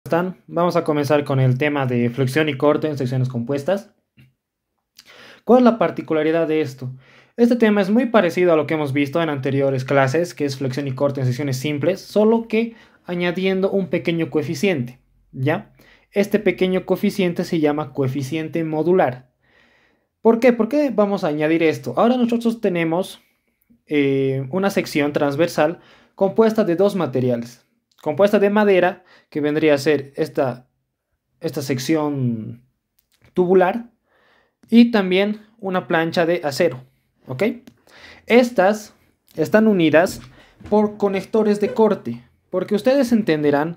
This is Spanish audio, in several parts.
¿Están? Vamos a comenzar con el tema de flexión y corte en secciones compuestas. ¿Cuál es la particularidad de esto? Este tema es muy parecido a lo que hemos visto en anteriores clases, que es flexión y corte en secciones simples, solo que añadiendo un pequeño coeficiente, ¿ya? Este pequeño coeficiente se llama coeficiente modular. ¿Por qué? ¿Por qué vamos a añadir esto? Ahora nosotros tenemos una sección transversal compuesta de dos materiales. Compuesta de madera, que vendría a ser esta sección tubular, y también una plancha de acero, ¿ok? Estas están unidas por conectores de corte, porque ustedes entenderán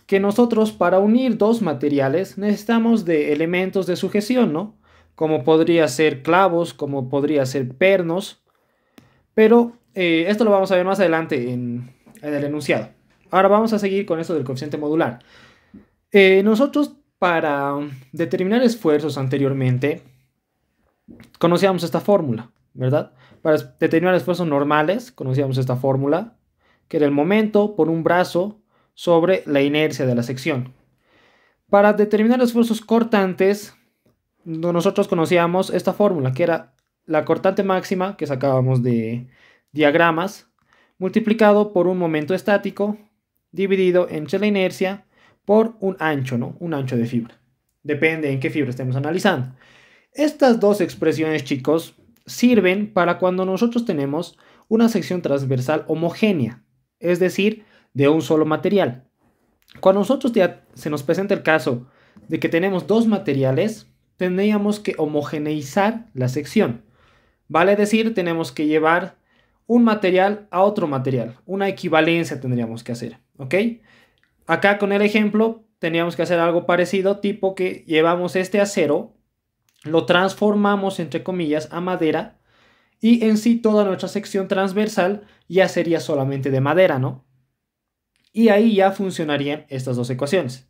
que nosotros para unir dos materiales necesitamos de elementos de sujeción, ¿no? Como podría ser clavos, como podría ser pernos, pero esto lo vamos a ver más adelante en el enunciado. Ahora vamos a seguir con esto del coeficiente modular. Nosotros para determinar esfuerzos anteriormente conocíamos esta fórmula, ¿verdad? Para determinar esfuerzos normales conocíamos esta fórmula, que era el momento por un brazo sobre la inercia de la sección. Para determinar esfuerzos cortantes, nosotros conocíamos esta fórmula, que era la cortante máxima que sacábamos de diagramas, multiplicado por un momento estático, dividido entre la inercia por un ancho, ¿no? Un ancho de fibra. Depende en qué fibra estemos analizando. Estas dos expresiones, chicos, sirven para cuando nosotros tenemos una sección transversal homogénea, es decir, de un solo material. Cuando nosotros ya se nos presenta el caso de que tenemos dos materiales, tendríamos que homogeneizar la sección. Vale decir, tenemos que llevar un material a otro material. Una equivalencia tendríamos que hacer, ¿ok? Acá con el ejemplo tendríamos que hacer algo parecido, tipo que llevamos este acero, lo transformamos entre comillas a madera y en sí toda nuestra sección transversal ya sería solamente de madera, ¿no? Y ahí ya funcionarían estas dos ecuaciones.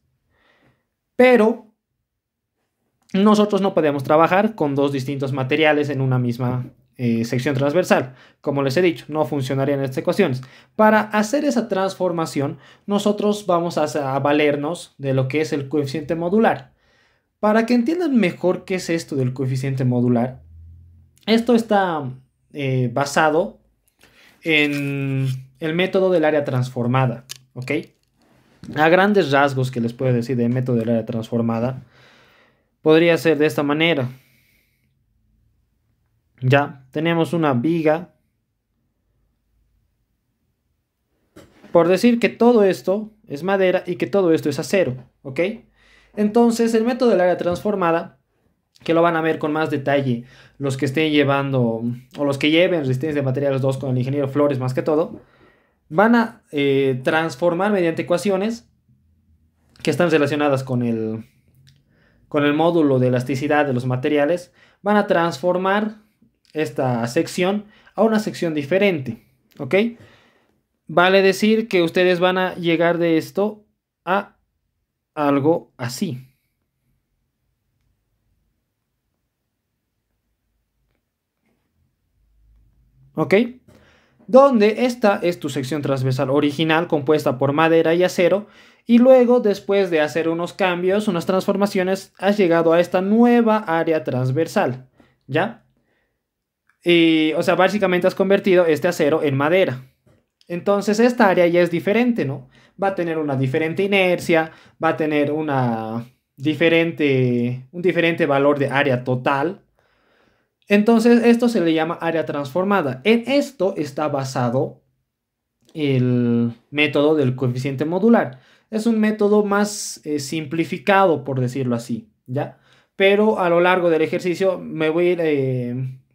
Pero nosotros no podemos trabajar con dos distintos materiales en una misma sección transversal. Como les he dicho, no funcionarían estas ecuaciones. Para hacer esa transformación, nosotros vamos a valernos de lo que es el coeficiente modular. Para que entiendan mejor qué es esto del coeficiente modular, esto está basado en el método del área transformada, ¿ok? A grandes rasgos que les puedo decir del método del área transformada, podría ser de esta manera. Ya, tenemos una viga. Por decir que todo esto es madera y que todo esto es acero, ¿ok? Entonces, el método del área transformada, que lo van a ver con más detalle los que estén llevando, o los que lleven resistencia de materiales 2 con el ingeniero Flores más que todo, van a transformar mediante ecuaciones que están relacionadas con el módulo de elasticidad de los materiales, van a transformar esta sección a una sección diferente, ¿ok? Vale decir que ustedes van a llegar de esto a algo así. ¿Ok? Donde esta es tu sección transversal original compuesta por madera y acero, y luego después de hacer unos cambios, unas transformaciones, has llegado a esta nueva área transversal, ¿ya? Y, o sea, básicamente has convertido este acero en madera. Entonces esta área ya es diferente, ¿no? Va a tener una diferente inercia, va a tener un diferente valor de área total. Entonces esto se le llama área transformada. En esto está basado el método del coeficiente modular. Es un método más simplificado, por decirlo así, ¿ya? Pero a lo largo del ejercicio me voy a ir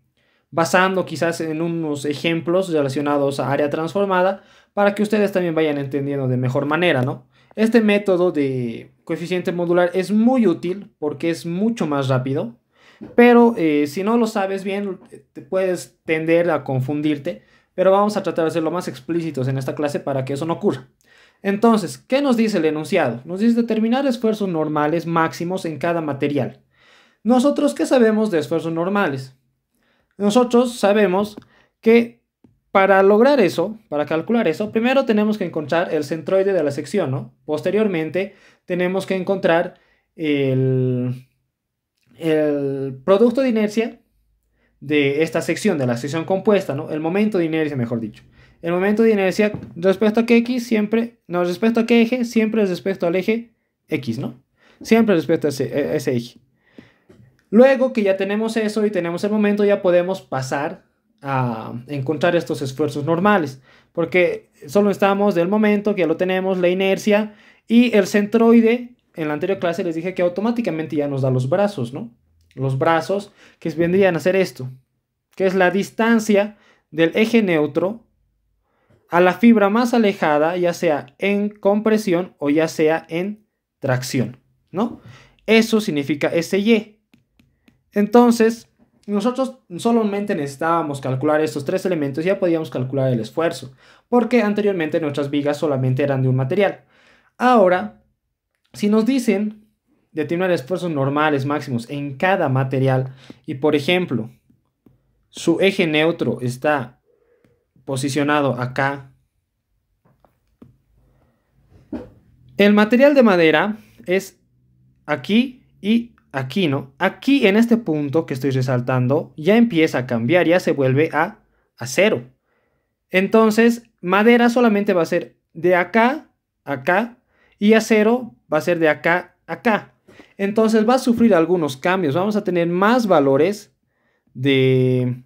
basando quizás en unos ejemplos relacionados a área transformada para que ustedes también vayan entendiendo de mejor manera, ¿no? Este método de coeficiente modular es muy útil porque es mucho más rápido, pero si no lo sabes bien, te puedes tender a confundirte, pero vamos a tratar de ser lo más explícitos en esta clase para que eso no ocurra. Entonces, ¿qué nos dice el enunciado? Nos dice determinar esfuerzos normales máximos en cada material. ¿Nosotros qué sabemos de esfuerzos normales? Nosotros sabemos que Para lograr eso, para calcular eso, primero tenemos que encontrar el centroide de la sección, ¿no? Posteriormente, tenemos que encontrar el producto de inercia de esta sección, de la sección compuesta, ¿no? El momento de inercia, mejor dicho. El momento de inercia respecto a qué X siempre, no, respecto a qué eje, siempre es respecto al eje X, ¿no? Siempre respecto a ese eje. Luego que ya tenemos eso y tenemos el momento, ya podemos pasar a encontrar estos esfuerzos normales, porque solo estamos del momento, que ya lo tenemos, la inercia y el centroide. En la anterior clase les dije que automáticamente ya nos da los brazos, ¿no? Los brazos que vendrían a ser esto, que es la distancia del eje neutro a la fibra más alejada, ya sea en compresión o ya sea en tracción, ¿no? Eso significa SY. Entonces, nosotros solamente necesitábamos calcular estos tres elementos y ya podíamos calcular el esfuerzo, porque anteriormente nuestras vigas solamente eran de un material. Ahora, si nos dicen determinar esfuerzos normales máximos en cada material y, por ejemplo, su eje neutro está posicionado acá, el material de madera es aquí y aquí, ¿no? Aquí en este punto que estoy resaltando ya empieza a cambiar, ya se vuelve a cero. Entonces, madera solamente va a ser de acá a acá y acero va a ser de acá a acá. Entonces va a sufrir algunos cambios. Vamos a tener más valores de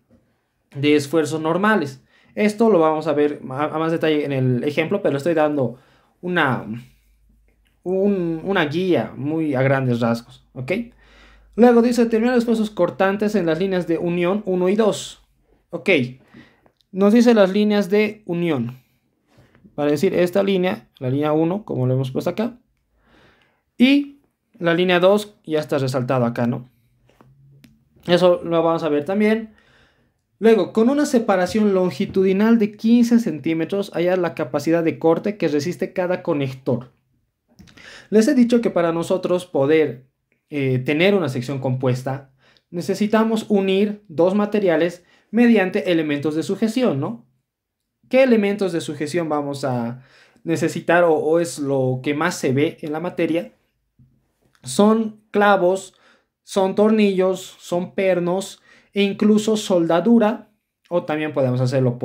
esfuerzos normales. Esto lo vamos a ver a más detalle en el ejemplo, pero estoy dando una guía muy a grandes rasgos, ¿ok? Luego dice determinar esfuerzos cortantes en las líneas de unión 1 y 2. Ok, nos dice las líneas de unión. Para decir esta línea, la línea 1, como lo hemos puesto acá. Y la línea 2 ya está resaltado acá, ¿no? Eso lo vamos a ver también. Luego, con una separación longitudinal de 15 centímetros, hallar la capacidad de corte que resiste cada conector. Les he dicho que para nosotros poder tener una sección compuesta, necesitamos unir dos materiales mediante elementos de sujeción, ¿no? ¿Qué elementos de sujeción vamos a necesitar o es lo que más se ve en la materia? Son clavos, son tornillos, son pernos e incluso soldadura, o también podemos hacerlo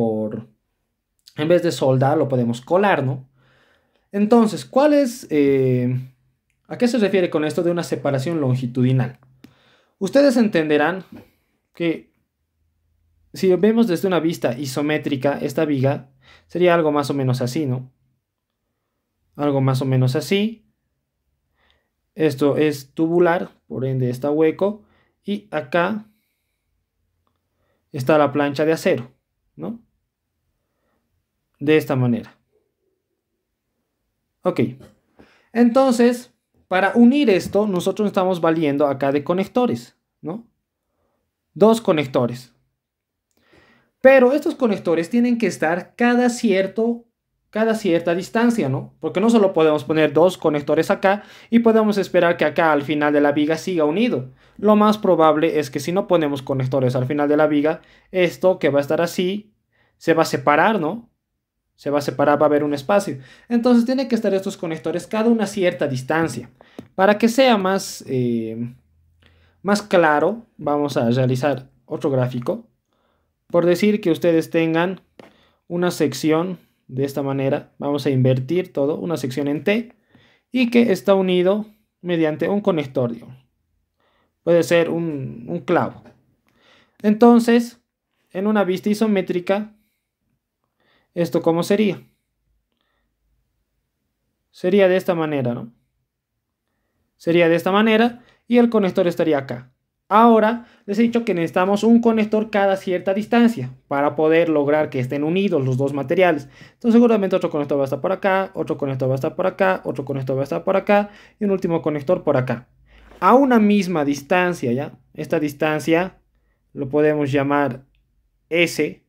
en vez de soldar, lo podemos colar, ¿no? Entonces, ¿a qué se refiere con esto de una separación longitudinal? Ustedes entenderán que si vemos desde una vista isométrica, esta viga sería algo más o menos así, ¿no? Algo más o menos así. Esto es tubular, por ende está hueco. Y acá está la plancha de acero, ¿no? De esta manera. Ok. Entonces, para unir esto, nosotros estamos valiendo acá de conectores, ¿no? Dos conectores. Pero estos conectores tienen que estar cada cierta distancia, ¿no? Porque no solo podemos poner dos conectores acá y podemos esperar que acá al final de la viga siga unido. Lo más probable es que si no ponemos conectores al final de la viga, esto que va a estar así se va a separar, ¿no? Se va a separar, va a haber un espacio. Entonces tienen que estar estos conectores cada una cierta distancia. Para que sea más claro, vamos a realizar otro gráfico. Por decir que ustedes tengan una sección de esta manera, vamos a invertir todo, una sección en T, y que está unido mediante un conector, digamos. Puede ser un clavo. Entonces, en una vista isométrica, ¿esto cómo sería? Sería de esta manera, ¿no? Sería de esta manera y el conector estaría acá. Ahora les he dicho que necesitamos un conector cada cierta distancia para poder lograr que estén unidos los dos materiales. Entonces seguramente otro conector va a estar por acá, otro conector va a estar por acá, otro conector va a estar por acá y un último conector por acá. A una misma distancia, ¿ya? Esta distancia lo podemos llamar S.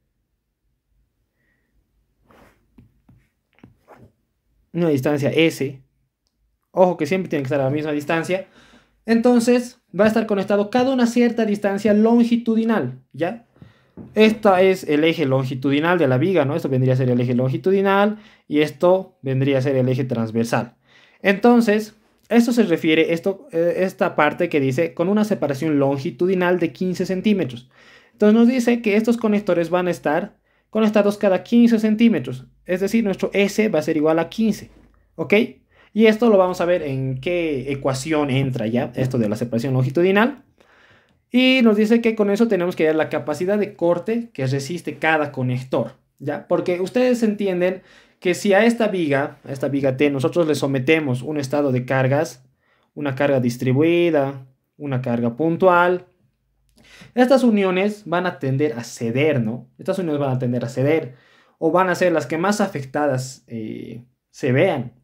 Una distancia S. Ojo que siempre tiene que estar a la misma distancia. Entonces va a estar conectado cada una cierta distancia longitudinal, ¿ya? Este es el eje longitudinal de la viga, ¿no? Esto vendría a ser el eje longitudinal y esto vendría a ser el eje transversal. Entonces, esto se refiere, esta parte que dice con una separación longitudinal de 15 centímetros. Entonces nos dice que estos conectores van a estar conectados cada 15 centímetros. Es decir, nuestro S va a ser igual a 15. ¿Ok? Y esto lo vamos a ver en qué ecuación entra ya, esto de la separación longitudinal. Y nos dice que con eso tenemos que ver la capacidad de corte que resiste cada conector, ¿ya? Porque ustedes entienden que si a esta viga T, nosotros le sometemos un estado de cargas, una carga distribuida, una carga puntual, estas uniones van a tender a ceder, ¿no? Estas uniones van a tender a ceder o van a ser las que más afectadas se vean.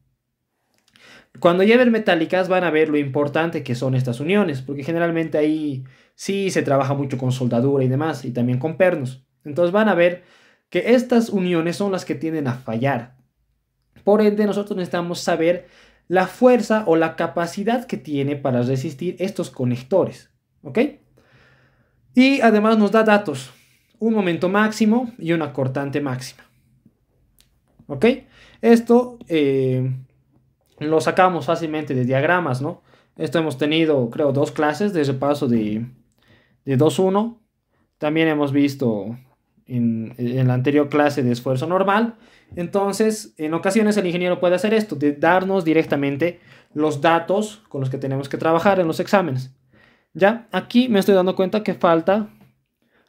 Cuando lleven metálicas van a ver lo importante que son estas uniones, porque generalmente ahí sí se trabaja mucho con soldadura y demás, y también con pernos. Entonces van a ver que estas uniones son las que tienden a fallar. Por ende, nosotros necesitamos saber la fuerza o la capacidad que tiene para resistir estos conectores. ¿Ok? Y además nos da datos, un momento máximo y una cortante máxima. ¿Ok? Esto lo sacamos fácilmente de diagramas, ¿no? Esto hemos tenido, creo, 2 clases de repaso de 2.1. También hemos visto en la anterior clase de esfuerzo normal. Entonces, en ocasiones el ingeniero puede hacer esto, de darnos directamente los datos con los que tenemos que trabajar en los exámenes. Ya, aquí me estoy dando cuenta que falta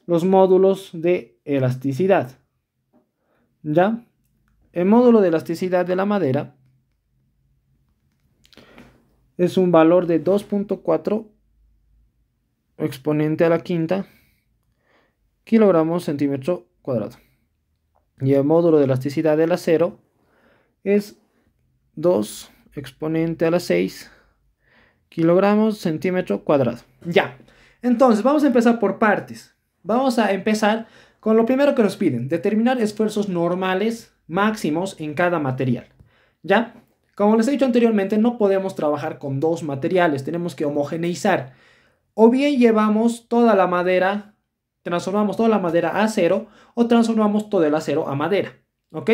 los módulos de elasticidad. Ya, el módulo de elasticidad de la madera es un valor de 2.4 exponente a la quinta kilogramos centímetro cuadrado. Y el módulo de elasticidad del acero es 2 exponente a la 6 kilogramos centímetro cuadrado. Ya, entonces vamos a empezar por partes. Vamos a empezar con lo primero que nos piden, determinar esfuerzos normales máximos en cada material. ¿Ya? Como les he dicho anteriormente, no podemos trabajar con 2 materiales, tenemos que homogeneizar. O bien llevamos toda la madera, transformamos toda la madera a acero o transformamos todo el acero a madera. ¿Ok?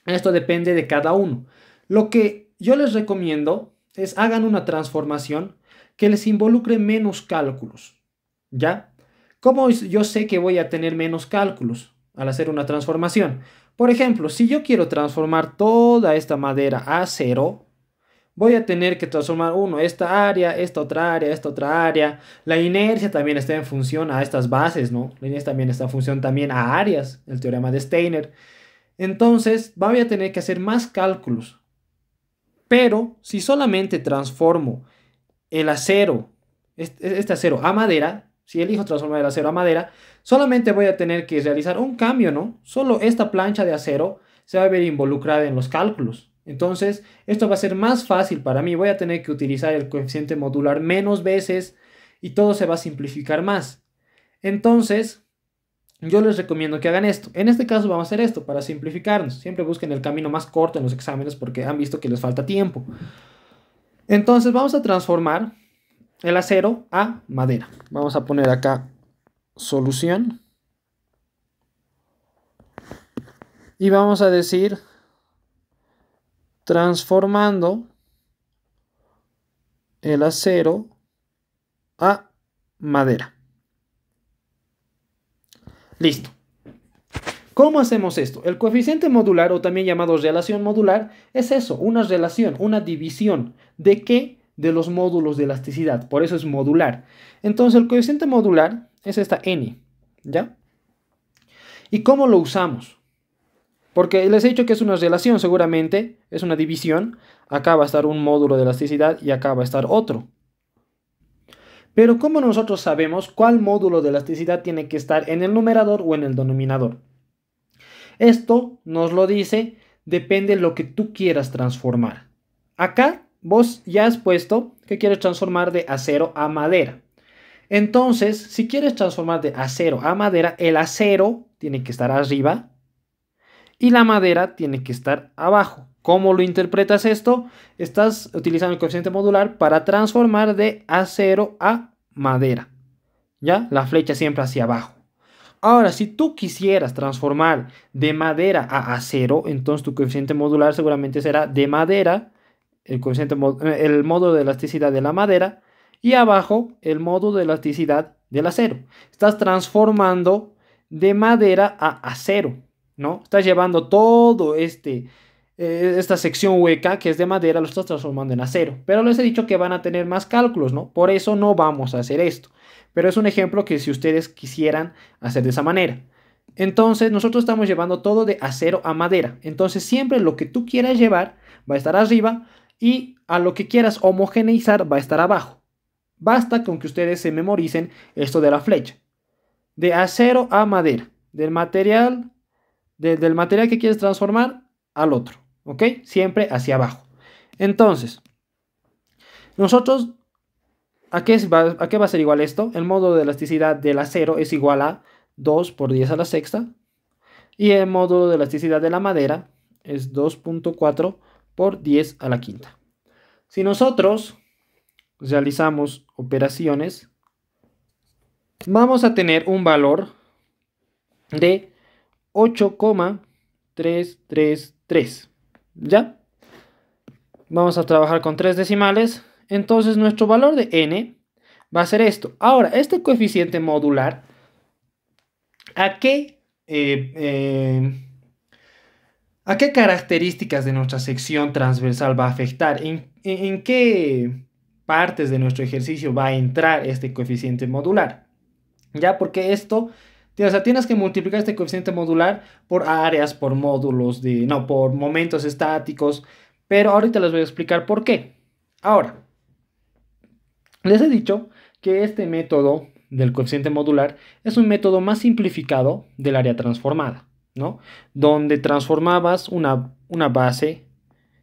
Esto depende de cada uno. Lo que yo les recomiendo es hagan una transformación que les involucre menos cálculos. ¿Ya? ¿Cómo yo sé que voy a tener menos cálculos al hacer una transformación? Por ejemplo, si yo quiero transformar toda esta madera a acero, voy a tener que transformar esta área, esta otra área, esta otra área. La inercia también está en función a estas bases, ¿no? La inercia también está en función también a áreas, el teorema de Steiner. Entonces, voy a tener que hacer más cálculos. Pero, si solamente transformo el acero, este acero a madera, si elijo transformar el acero a madera, solamente voy a tener que realizar un cambio, ¿no? Solo esta plancha de acero se va a ver involucrada en los cálculos. Entonces, esto va a ser más fácil para mí. Voy a tener que utilizar el coeficiente modular menos veces y todo se va a simplificar más. Entonces, yo les recomiendo que hagan esto. En este caso vamos a hacer esto para simplificarnos. Siempre busquen el camino más corto en los exámenes porque han visto que les falta tiempo. Entonces, vamos a transformar el acero a madera. Vamos a poner acá solución. Y vamos a decir transformando el acero a madera. Listo. ¿Cómo hacemos esto? El coeficiente modular, o también llamado relación modular, es eso, una relación, una división. ¿De qué? De los módulos de elasticidad. Por eso es modular. Entonces el coeficiente modular es esta n, ¿ya? ¿Y cómo lo usamos? Porque les he dicho que es una relación, seguramente es una división. Acá va a estar un módulo de elasticidad y acá va a estar otro. Pero ¿cómo nosotros sabemos cuál módulo de elasticidad tiene que estar en el numerador o en el denominador? Esto nos lo dice, depende de lo que tú quieras transformar. Acá vos ya has puesto que quieres transformar de acero a madera. Entonces, si quieres transformar de acero a madera, el acero tiene que estar arriba y la madera tiene que estar abajo. ¿Cómo lo interpretas esto? Estás utilizando el coeficiente modular para transformar de acero a madera. ¿Ya? La flecha siempre hacia abajo. Ahora, si tú quisieras transformar de madera a acero, entonces tu coeficiente modular seguramente será de madera, el módulo de elasticidad de la madera, y abajo el módulo de elasticidad del acero. Estás transformando de madera a acero, ¿no? Estás llevando todo esta sección hueca que es de madera, lo estás transformando en acero. Pero les he dicho que van a tener más cálculos, ¿no? Por eso no vamos a hacer esto. Pero es un ejemplo que si ustedes quisieran hacer de esa manera. Entonces nosotros estamos llevando todo de acero a madera. Entonces siempre lo que tú quieras llevar va a estar arriba y a lo que quieras homogeneizar va a estar abajo. Basta con que ustedes se memoricen esto de la flecha. De acero a madera. Del material que quieres transformar al otro. ¿Ok? Siempre hacia abajo. Entonces, nosotros, ¿a qué va a ser igual esto? El módulo de elasticidad del acero es igual a 2 por 10 a la sexta. Y el módulo de elasticidad de la madera es 2.4 por 10 a la quinta. Si nosotros realizamos operaciones, vamos a tener un valor de 8,333. ¿Ya? Vamos a trabajar con 3 decimales. Entonces nuestro valor de n va a ser esto. Ahora, este coeficiente modular, ¿a qué características de nuestra sección transversal va a afectar? ¿En qué partes de nuestro ejercicio va a entrar este coeficiente modular? ¿Ya? Porque esto, o sea, tienes que multiplicar este coeficiente modular por áreas, por módulos, por momentos estáticos. Pero ahorita les voy a explicar por qué. Ahora, les he dicho que este método del coeficiente modular es un método más simplificado del área transformada, ¿no? Donde transformabas una base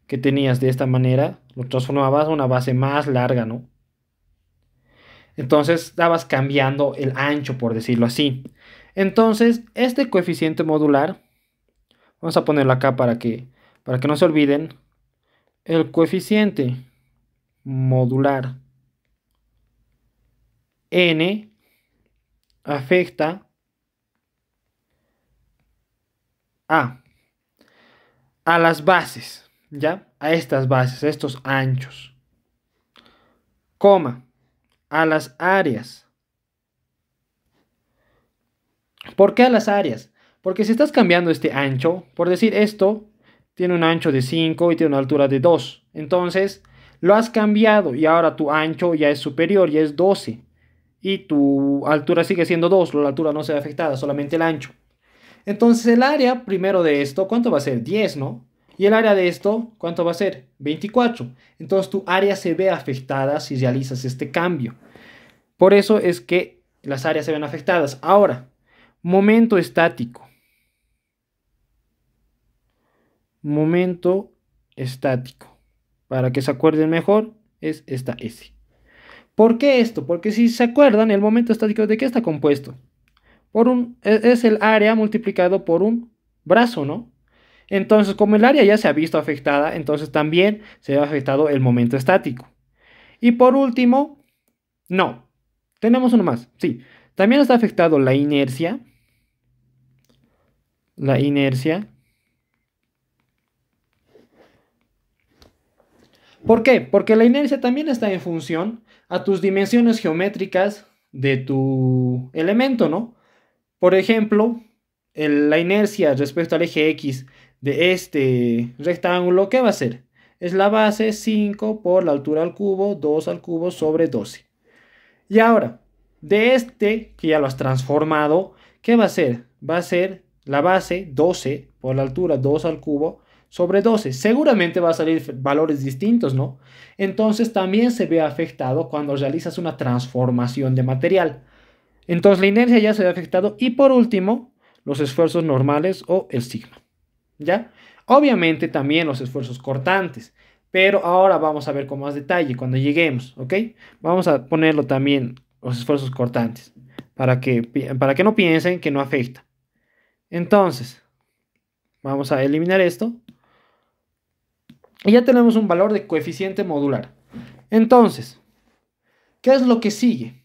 que tenías de esta manera, lo transformabas a una base más larga, ¿no? Entonces estabas cambiando el ancho, por decirlo así. Entonces, este coeficiente modular, vamos a ponerlo acá para que no se olviden, el coeficiente modular n afecta a las bases, ¿ya? A estas bases, a estos anchos, coma, a las áreas. ¿Por qué a las áreas? Porque si estás cambiando este ancho, por decir esto, tiene un ancho de 5 y tiene una altura de 2. Entonces, lo has cambiado y ahora tu ancho ya es superior, ya es 12. Y tu altura sigue siendo 2, la altura no se ve afectada, solamente el ancho. Entonces el área primero de esto, ¿cuánto va a ser? 10, ¿no? Y el área de esto, ¿cuánto va a ser? 24. Entonces tu área se ve afectada si realizas este cambio. Por eso es que las áreas se ven afectadas. Ahora, momento estático. Momento estático. Para que se acuerden mejor, es esta S. ¿Por qué esto? Porque si se acuerdan, el momento estático, ¿de qué está compuesto? Es el área multiplicado por un brazo, ¿no? Entonces, como el área ya se ha visto afectada, entonces también se ha afectado el momento estático. Y por último, no, tenemos uno más, sí. También está afectado la inercia. La inercia. ¿Por qué? Porque la inercia también está en función a tus dimensiones geométricas de tu elemento, ¿no? Por ejemplo, la inercia respecto al eje X de este rectángulo, ¿qué va a ser? Es la base 5 por la altura al cubo, 2 al cubo sobre 12. Y ahora, de este, que ya lo has transformado, ¿qué va a ser? Va a ser la base 12 por la altura 2 al cubo sobre 12. Seguramente va a salir valores distintos, ¿no? Entonces también se ve afectado cuando realizas una transformación de material. Entonces la inercia ya se ve afectado. Y por último, los esfuerzos normales o el sigma. ¿Ya? Obviamente también los esfuerzos cortantes. Pero ahora vamos a ver con más detalle cuando lleguemos, ¿ok? Vamos a ponerlo también los esfuerzos cortantes. Para que no piensen que no afecta. Entonces, vamos a eliminar esto. Y ya tenemos un valor de coeficiente modular. Entonces, ¿qué es lo que sigue?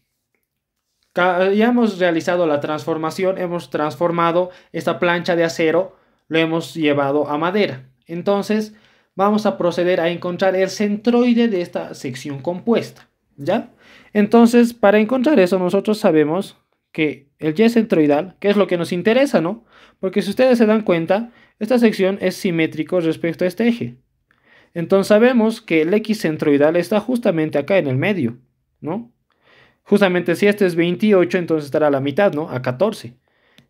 Ya hemos realizado la transformación, hemos transformado esta plancha de acero, lo hemos llevado a madera. Entonces, vamos a proceder a encontrar el centroide de esta sección compuesta, ¿ya? Entonces, para encontrar eso, nosotros sabemos que el Y centroidal, que es lo que nos interesa, ¿no? Porque si ustedes se dan cuenta, esta sección es simétrico respecto a este eje. Entonces sabemos que el X centroidal está justamente acá en el medio, ¿no? Justamente si este es 28, entonces estará a la mitad, ¿no? A 14.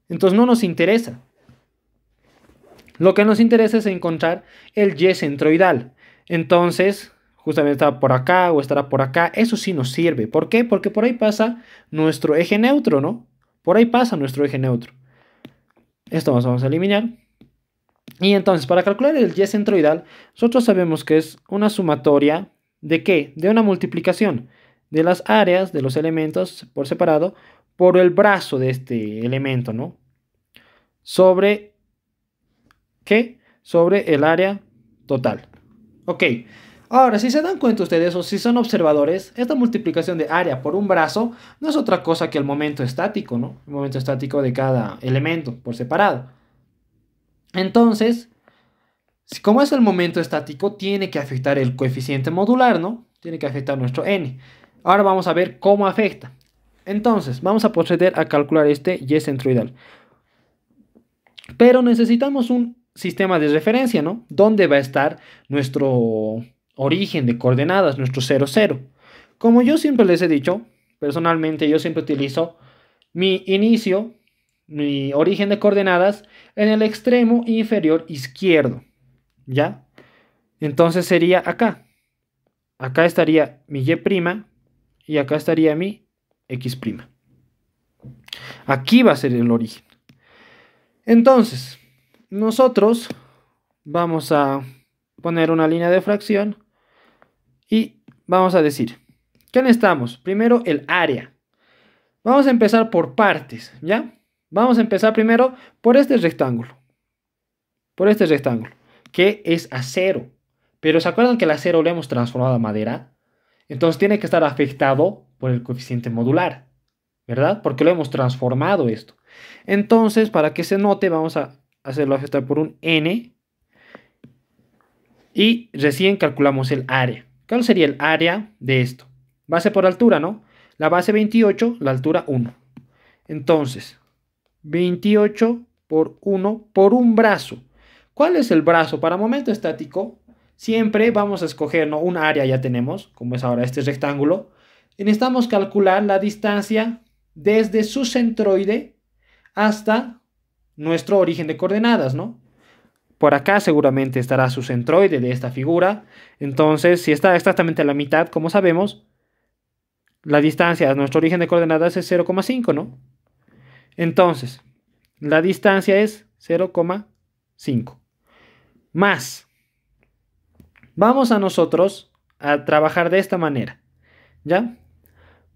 Entonces no nos interesa. Lo que nos interesa es encontrar el Y centroidal. Entonces, justamente estará por acá o estará por acá. Eso sí nos sirve. ¿Por qué? Porque por ahí pasa nuestro eje neutro, ¿no? Por ahí pasa nuestro eje neutro. Esto vamos a eliminar. Y entonces, para calcular el Y centroidal, nosotros sabemos que es una sumatoria ¿de qué? De una multiplicación de las áreas de los elementos por separado por el brazo de este elemento, ¿no? Sobre, ¿qué? Sobre el área total. Ok. Ahora, si se dan cuenta ustedes o si son observadores, esta multiplicación de área por un brazo no es otra cosa que el momento estático, ¿no? El momento estático de cada elemento por separado. Entonces, como es el momento estático, tiene que afectar el coeficiente modular, ¿no? Tiene que afectar nuestro n. Ahora vamos a ver cómo afecta. Entonces, vamos a proceder a calcular este Y centroidal. Pero necesitamos un sistema de referencia, ¿no? ¿Dónde va a estar nuestro origen de coordenadas, nuestro 0, 0? Como yo siempre les he dicho, personalmente yo siempre utilizo mi inicio, mi origen de coordenadas en el extremo inferior izquierdo, ¿ya? Entonces sería acá. Acá estaría mi Y' y acá estaría mi X'. Aquí va a ser el origen. Entonces, nosotros vamos a poner una línea de fracción y vamos a decir, ¿qué necesitamos? Primero el área. Vamos a empezar por partes, ¿ya? Vamos a empezar primero por este rectángulo. Por este rectángulo, que es acero. Pero ¿se acuerdan que el acero lo hemos transformado a madera? Entonces tiene que estar afectado por el coeficiente modular, ¿verdad? Porque lo hemos transformado esto. Entonces, para que se note, vamos a hacerlo afectar por un n. Y recién calculamos el área. ¿Cuál sería el área de esto? Base por altura, ¿no? La base 28, la altura 1. Entonces, 28 por 1 por un brazo. ¿Cuál es el brazo? Para momento estático, siempre vamos a escoger, ¿no? Un área ya tenemos, como es ahora este rectángulo. Y necesitamos calcular la distancia desde su centroide hasta nuestro origen de coordenadas, ¿no? Por acá seguramente estará su centroide de esta figura. Entonces, si está exactamente a la mitad, como sabemos, la distancia a nuestro origen de coordenadas es 0,5, ¿no? Entonces, la distancia es 0,5. Más. Vamos a nosotros a trabajar de esta manera, ¿ya?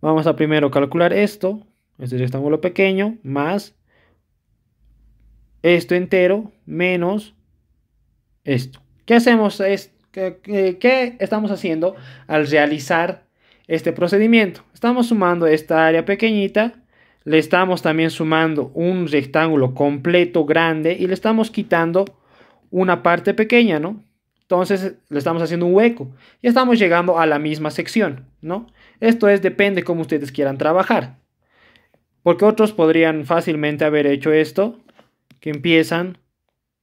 Vamos a primero calcular esto, este rectángulo pequeño, más esto entero, menos esto. ¿Qué hacemos? ¿Qué estamos haciendo al realizar este procedimiento? Estamos sumando esta área pequeñita, le estamos también sumando un rectángulo completo grande y le estamos quitando una parte pequeña, ¿no? Entonces le estamos haciendo un hueco y estamos llegando a la misma sección, ¿no? Esto depende cómo ustedes quieran trabajar. Porque otros podrían fácilmente haber hecho esto, que empiezan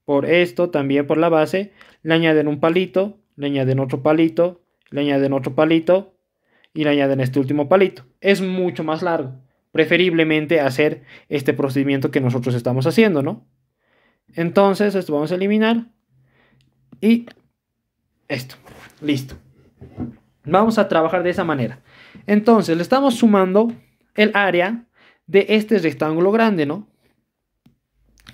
por esto, también por la base, le añaden un palito, le añaden otro palito, le añaden otro palito y le añaden este último palito. Es mucho más largo. Preferiblemente hacer este procedimiento que nosotros estamos haciendo, ¿no? Entonces, esto vamos a eliminar. Y esto. Listo. Vamos a trabajar de esa manera. Entonces, le estamos sumando el área de este rectángulo grande, ¿no?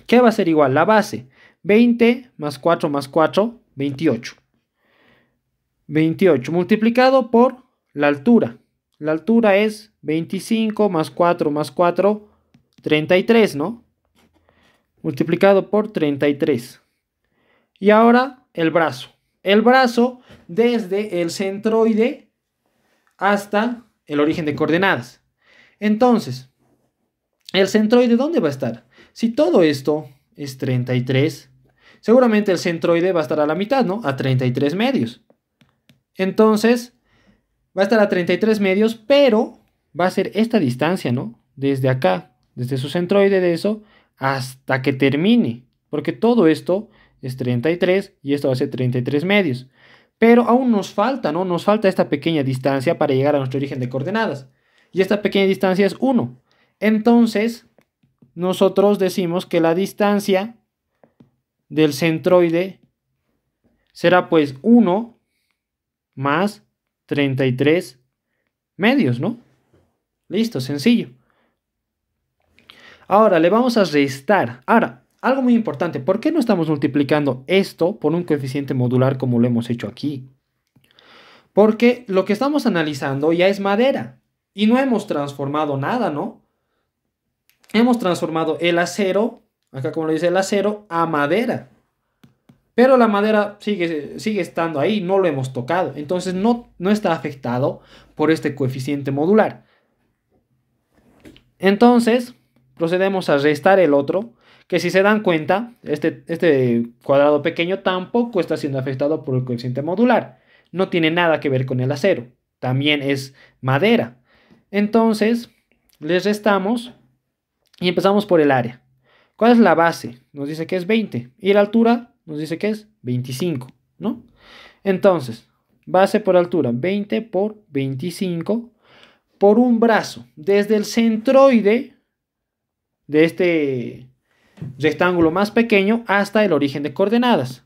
¿Qué va a ser igual? La base. 20 más 4 más 4, 28. 28 multiplicado por la altura. La altura es 25 más 4 más 4, 33, ¿no? Multiplicado por 33. Y ahora el brazo. El brazo desde el centroide hasta el origen de coordenadas. Entonces, ¿el centroide dónde va a estar? Si todo esto es 33, seguramente el centroide va a estar a la mitad, ¿no? A 33 medios. Entonces, va a estar a 33 medios, pero va a ser esta distancia, ¿no? Desde acá, desde su centroide de eso, hasta que termine. Porque todo esto es 33 y esto va a ser 33 medios. Pero aún nos falta, ¿no? Nos falta esta pequeña distancia para llegar a nuestro origen de coordenadas. Y esta pequeña distancia es 1. Entonces, nosotros decimos que la distancia del centroide será pues 1 más 33 medios, ¿no? Listo, sencillo. Ahora le vamos a restar. Ahora, algo muy importante, ¿por qué no estamos multiplicando esto por un coeficiente modular como lo hemos hecho aquí? Porque lo que estamos analizando ya es madera y no hemos transformado nada, ¿no? Hemos transformado el acero, acá como lo dice el acero, a madera. Pero la madera sigue estando ahí, no lo hemos tocado. Entonces no está afectado por este coeficiente modular. Entonces procedemos a restar el otro, que si se dan cuenta, este cuadrado pequeño tampoco está siendo afectado por el coeficiente modular. No tiene nada que ver con el acero. También es madera. Entonces les restamos y empezamos por el área. ¿Cuál es la base? Nos dice que es 20. Y la altura nos dice que es 25, ¿no? Entonces, base por altura, 20 por 25 por un brazo. Desde el centroide de este rectángulo más pequeño hasta el origen de coordenadas.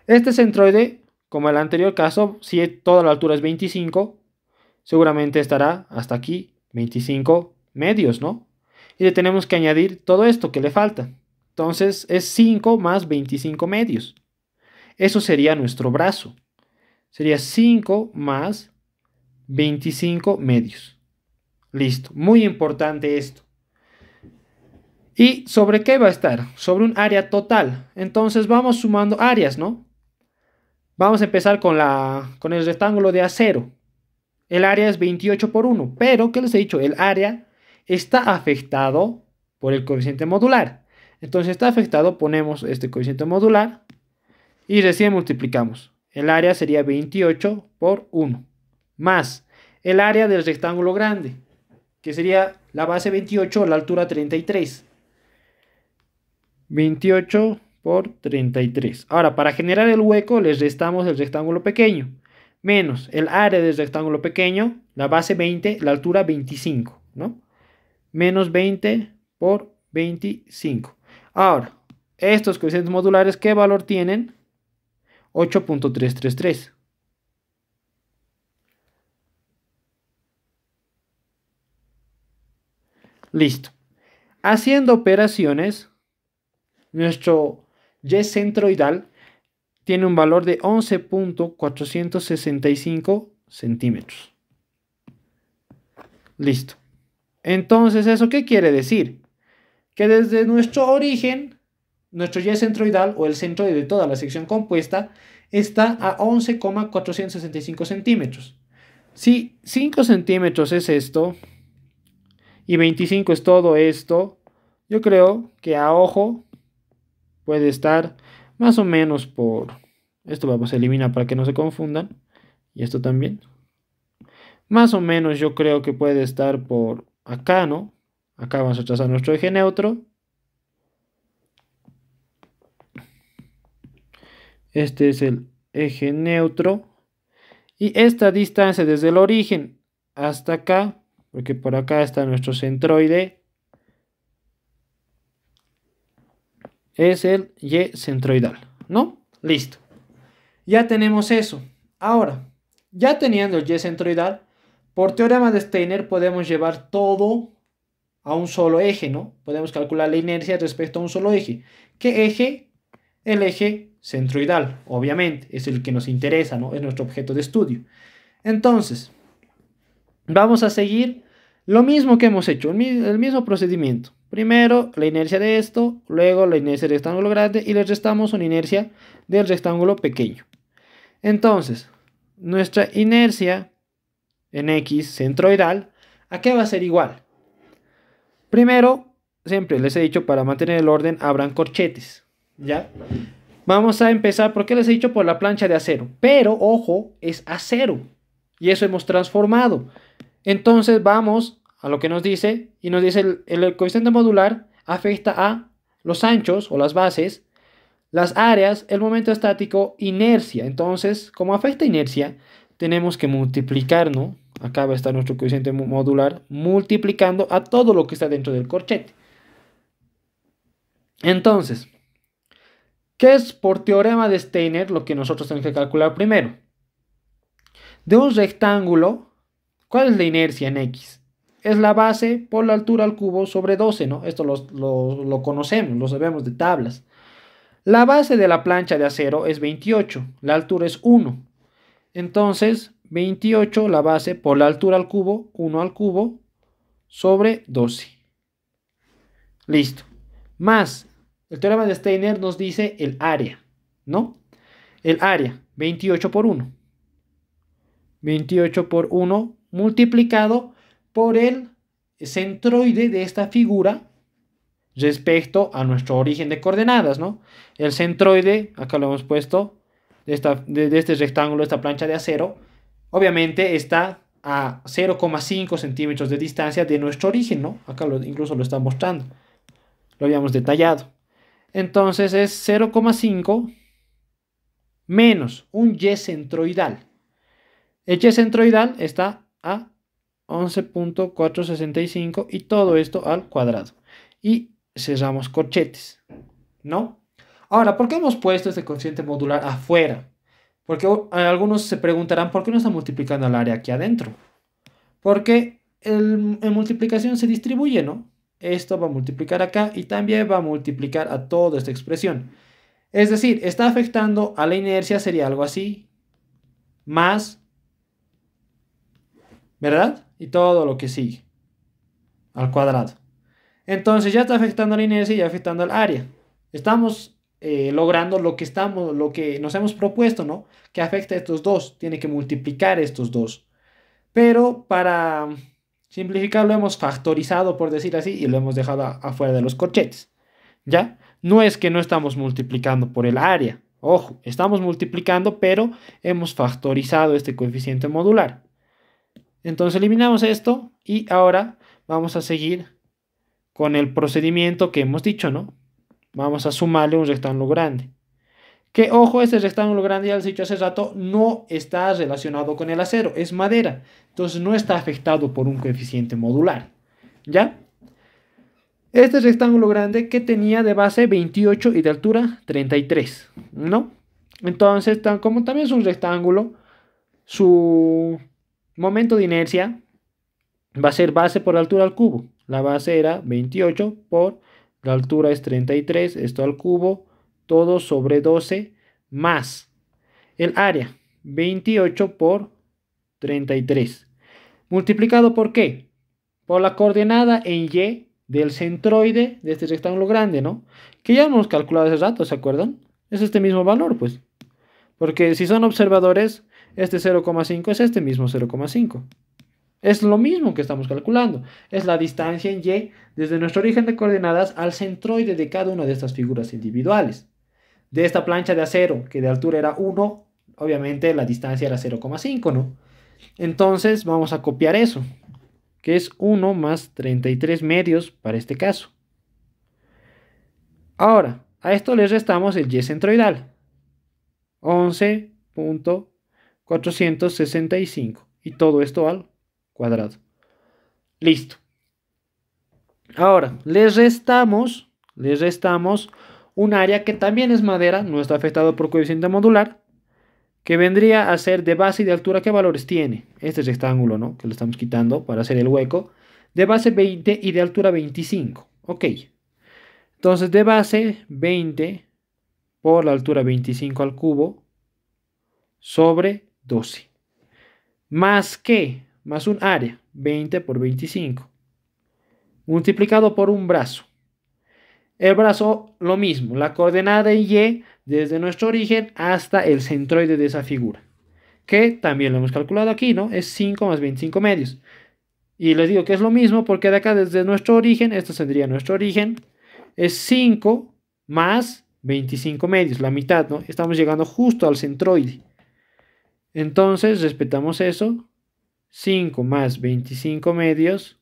Este centroide, como en el anterior caso, si toda la altura es 25, seguramente estará hasta aquí 25 medios, ¿no? Y le tenemos que añadir todo esto que le falta. Entonces es 5 más 25 medios. Eso sería nuestro brazo. Sería 5 más 25 medios. Listo. Muy importante esto. ¿Y sobre qué va a estar? Sobre un área total. Entonces vamos sumando áreas, ¿no? Vamos a empezar con el rectángulo de acero. El área es 28 por 1. Pero, ¿qué les he dicho? El área está afectado por el coeficiente modular. Entonces está afectado, ponemos este coeficiente modular y recién multiplicamos. El área sería 28 por 1. Más el área del rectángulo grande, que sería la base 28, la altura 33. 28 por 33. Ahora, para generar el hueco, les restamos el rectángulo pequeño. Menos el área del rectángulo pequeño, la base 20, la altura 25, ¿no? Menos 20 por 25. Ahora, estos coeficientes modulares, ¿qué valor tienen? 8.333. Listo. Haciendo operaciones, nuestro Y centroidal tiene un valor de 11.465 centímetros. Listo. Entonces, ¿eso qué quiere decir? Que desde nuestro origen, nuestro Y centroidal o el centroide de toda la sección compuesta está a 11,465 centímetros. Si 5 centímetros es esto y 25 es todo esto, yo creo que a ojo puede estar más o menos por... Esto vamos a eliminar para que no se confundan. Y esto también. Más o menos yo creo que puede estar por acá, ¿no? Acá vamos a trazar nuestro eje neutro. Este es el eje neutro. Y esta distancia desde el origen hasta acá, porque por acá está nuestro centroide, es el Y centroidal, ¿no? Listo. Ya tenemos eso. Ahora, ya teniendo el Y centroidal, por teorema de Steiner podemos llevar todo a un solo eje, ¿no? Podemos calcular la inercia respecto a un solo eje. ¿Qué eje? El eje centroidal, obviamente, es el que nos interesa, ¿no? Es nuestro objeto de estudio. Entonces, vamos a seguir lo mismo que hemos hecho, el mismo procedimiento. Primero la inercia de esto, luego la inercia del rectángulo grande y le restamos una inercia del rectángulo pequeño. Entonces, nuestra inercia en X centroidal, ¿a qué va a ser igual? Primero, siempre les he dicho, para mantener el orden, abran corchetes, ¿ya? Vamos a empezar, ¿por qué les he dicho? Por la plancha de acero. Pero, ojo, es acero. Y eso hemos transformado. Entonces vamos a lo que nos dice, y nos dice el coeficiente modular afecta a los anchos o las bases, las áreas, el momento estático, inercia. Entonces, como afecta inercia, tenemos que multiplicar, ¿no? Acá va a estar nuestro coeficiente modular multiplicando a todo lo que está dentro del corchete. Entonces, ¿qué es por teorema de Steiner lo que nosotros tenemos que calcular primero? De un rectángulo, ¿cuál es la inercia en X? Es la base por la altura al cubo sobre 12, ¿no? Esto lo conocemos, lo sabemos de tablas. La base de la plancha de acero es 28, la altura es 1. Entonces, 28 la base por la altura al cubo, 1 al cubo, sobre 12. Listo. Más, el teorema de Steiner nos dice el área, ¿no? El área, 28 por 1. 28 por 1 multiplicado por el centroide de esta figura respecto a nuestro origen de coordenadas, ¿no? El centroide, acá lo hemos puesto, de este rectángulo, esta plancha de acero, obviamente está a 0,5 centímetros de distancia de nuestro origen, ¿no? Acá incluso lo está mostrando, lo habíamos detallado. Entonces es 0,5 menos un y centroidal. El y centroidal está a 11.465 y todo esto al cuadrado. Y cerramos corchetes, ¿no? Ahora, ¿por qué hemos puesto este coeficiente modular afuera? Porque algunos se preguntarán, ¿por qué no está multiplicando el área aquí adentro? Porque en multiplicación se distribuye, ¿no? Esto va a multiplicar acá y también va a multiplicar a toda esta expresión. Es decir, está afectando a la inercia, sería algo así, más, ¿verdad? Y todo lo que sigue, al cuadrado. Entonces ya está afectando a la inercia y ya afectando al área. Estamos logrando lo que nos hemos propuesto, ¿no? Que afecta a estos dos. Tiene que multiplicar estos dos. Pero para simplificar lo hemos factorizado, por decir así, y lo hemos dejado afuera de los corchetes. ¿Ya? No es que no estamos multiplicando por el área. Ojo, estamos multiplicando, pero hemos factorizado este coeficiente modular. Entonces eliminamos esto y ahora vamos a seguir con el procedimiento que hemos dicho, ¿no? Vamos a sumarle un rectángulo grande. Que, ojo, este rectángulo grande, ya les he dicho hace rato, no está relacionado con el acero, es madera. Entonces no está afectado por un coeficiente modular. ¿Ya? Este rectángulo grande que tenía de base 28 y de altura 33, ¿no? Entonces, como también es un rectángulo, su momento de inercia va a ser base por altura al cubo. La base era 28 por la altura es 33, esto al cubo, todo sobre 12 más el área, 28 por 33. ¿Multiplicado por qué? Por la coordenada en Y del centroide de este rectángulo grande, ¿no? Que ya hemos calculado hace rato, ¿se acuerdan? Es este mismo valor, pues. Porque si son observadores, este 0,5 es este mismo 0,5. Es lo mismo que estamos calculando. Es la distancia en Y desde nuestro origen de coordenadas al centroide de cada una de estas figuras individuales. De esta plancha de acero, que de altura era 1, obviamente la distancia era 0,5, ¿no? Entonces vamos a copiar eso, que es 1 más 33 medios para este caso. Ahora, a esto le restamos el Y centroidal. 11.465. Y todo esto al cuadrado. Listo. Ahora, les restamos un área que también es madera, no está afectado por coeficiente modular, que vendría a ser de base y de altura. ¿Qué valores tiene? Este rectángulo, ¿no? Que le estamos quitando para hacer el hueco. De base 20 y de altura 25. Ok. Entonces, de base 20 por la altura 25 al cubo sobre 12. ¿Más qué? Más un área, 20 por 25, multiplicado por un brazo. El brazo, lo mismo, la coordenada Y desde nuestro origen hasta el centroide de esa figura, que también lo hemos calculado aquí, ¿no? Es 5 más 25 medios. Y les digo que es lo mismo porque de acá desde nuestro origen, esto sería nuestro origen, es 5 más 25 medios, la mitad, ¿no? Estamos llegando justo al centroide. Entonces, respetamos eso. 5 más 25 medios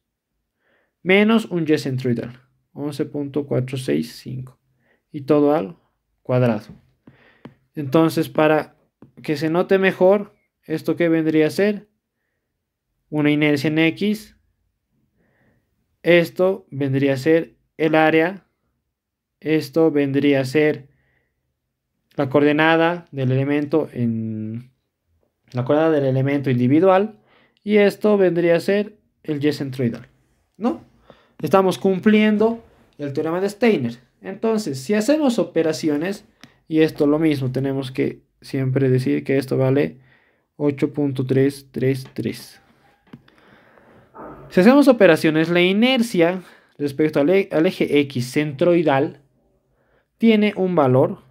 menos un y centroidal. 11.465. Y todo al cuadrado. Entonces, para que se note mejor, ¿esto qué vendría a ser? Una inercia en X. Esto vendría a ser el área. Esto vendría a ser la coordenada del elemento en la coordenada del elemento individual. Y esto vendría a ser el y centroidal, ¿no? Estamos cumpliendo el teorema de Steiner. Entonces, si hacemos operaciones, y esto lo mismo, tenemos que siempre decir que esto vale 8.333. Si hacemos operaciones, la inercia respecto al eje X centroidal tiene un valor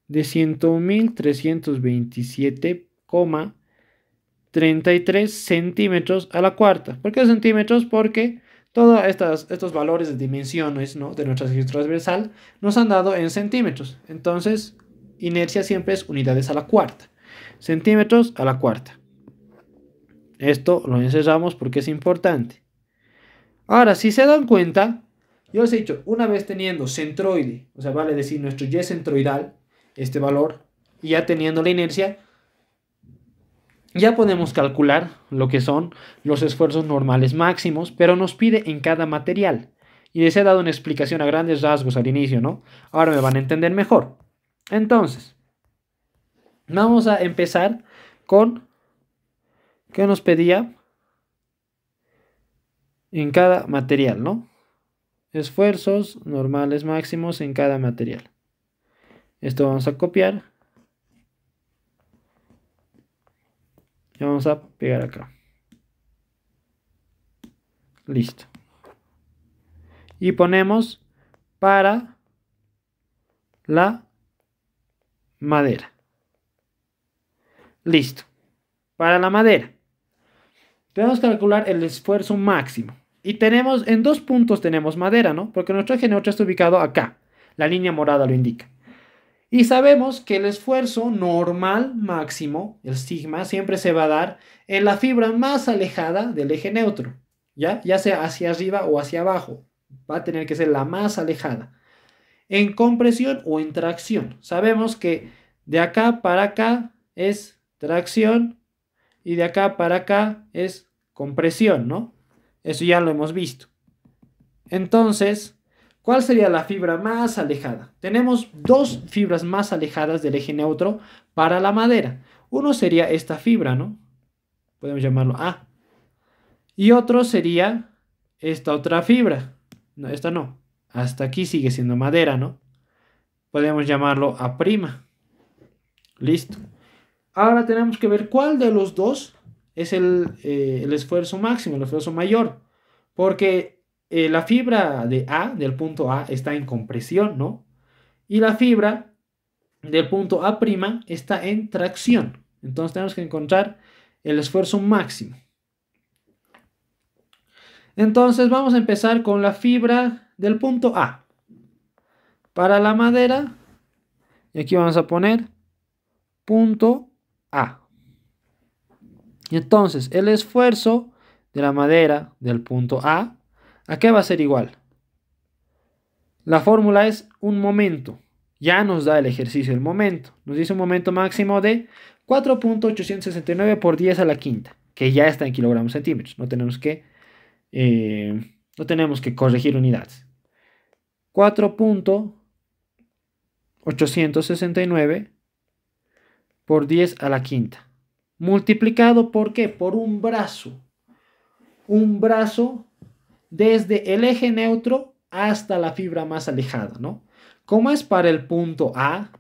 de 100.327,33 centímetros a la cuarta. ¿Por qué centímetros? Porque todos estos valores de dimensiones, ¿no?, de nuestra sección transversal nos han dado en centímetros. Entonces, inercia siempre es unidades a la cuarta. Centímetros a la cuarta. Esto lo encerramos porque es importante. Ahora, si se dan cuenta, yo les he dicho, una vez teniendo centroide, o sea, vale decir nuestro y centroidal, este valor, y ya teniendo la inercia, ya podemos calcular lo que son los esfuerzos normales máximos, pero nos pide en cada material. Y les he dado una explicación a grandes rasgos al inicio, ¿no? Ahora me van a entender mejor. Entonces, vamos a empezar con ¿qué nos pedía? En cada material, ¿no? Esfuerzos normales máximos en cada material. Esto vamos a copiar. Y vamos a pegar acá. Listo. Y ponemos para la madera. Listo. Para la madera. Tenemos que calcular el esfuerzo máximo. Y tenemos, en 2 puntos tenemos madera, ¿no? Porque nuestro eje neutro está ubicado acá. La línea morada lo indica. Y sabemos que el esfuerzo normal máximo, el sigma, siempre se va a dar en la fibra más alejada del eje neutro. Ya sea hacia arriba o hacia abajo. Va a tener que ser la más alejada. En compresión o en tracción. Sabemos que de acá para acá es tracción y de acá para acá es compresión, ¿no? Eso ya lo hemos visto. Entonces, ¿cuál sería la fibra más alejada? Tenemos 2 fibras más alejadas del eje neutro para la madera. Uno sería esta fibra, ¿no? Podemos llamarlo A. Y otro sería esta otra fibra. No, esta no. Hasta aquí sigue siendo madera, ¿no? Podemos llamarlo A'. Listo. Ahora tenemos que ver cuál de los dos es el esfuerzo máximo, el esfuerzo mayor. Porque la fibra de A, del punto A, está en compresión, ¿no? Y la fibra del punto A' está en tracción. Entonces tenemos que encontrar el esfuerzo máximo. Entonces vamos a empezar con la fibra del punto A. Para la madera, y aquí vamos a poner punto A. Y entonces el esfuerzo de la madera del punto ¿a qué va a ser igual? La fórmula es un momento. Ya nos da el ejercicio del momento. Nos dice un momento máximo de 4.869 por 10 a la quinta, que ya está en kilogramos centímetros. No tenemos que corregir unidades. 4.869 por 10 a la quinta. Multiplicado por ¿qué? Por un brazo. Un brazo desde el eje neutro hasta la fibra más alejada, ¿no? Como es para el punto A,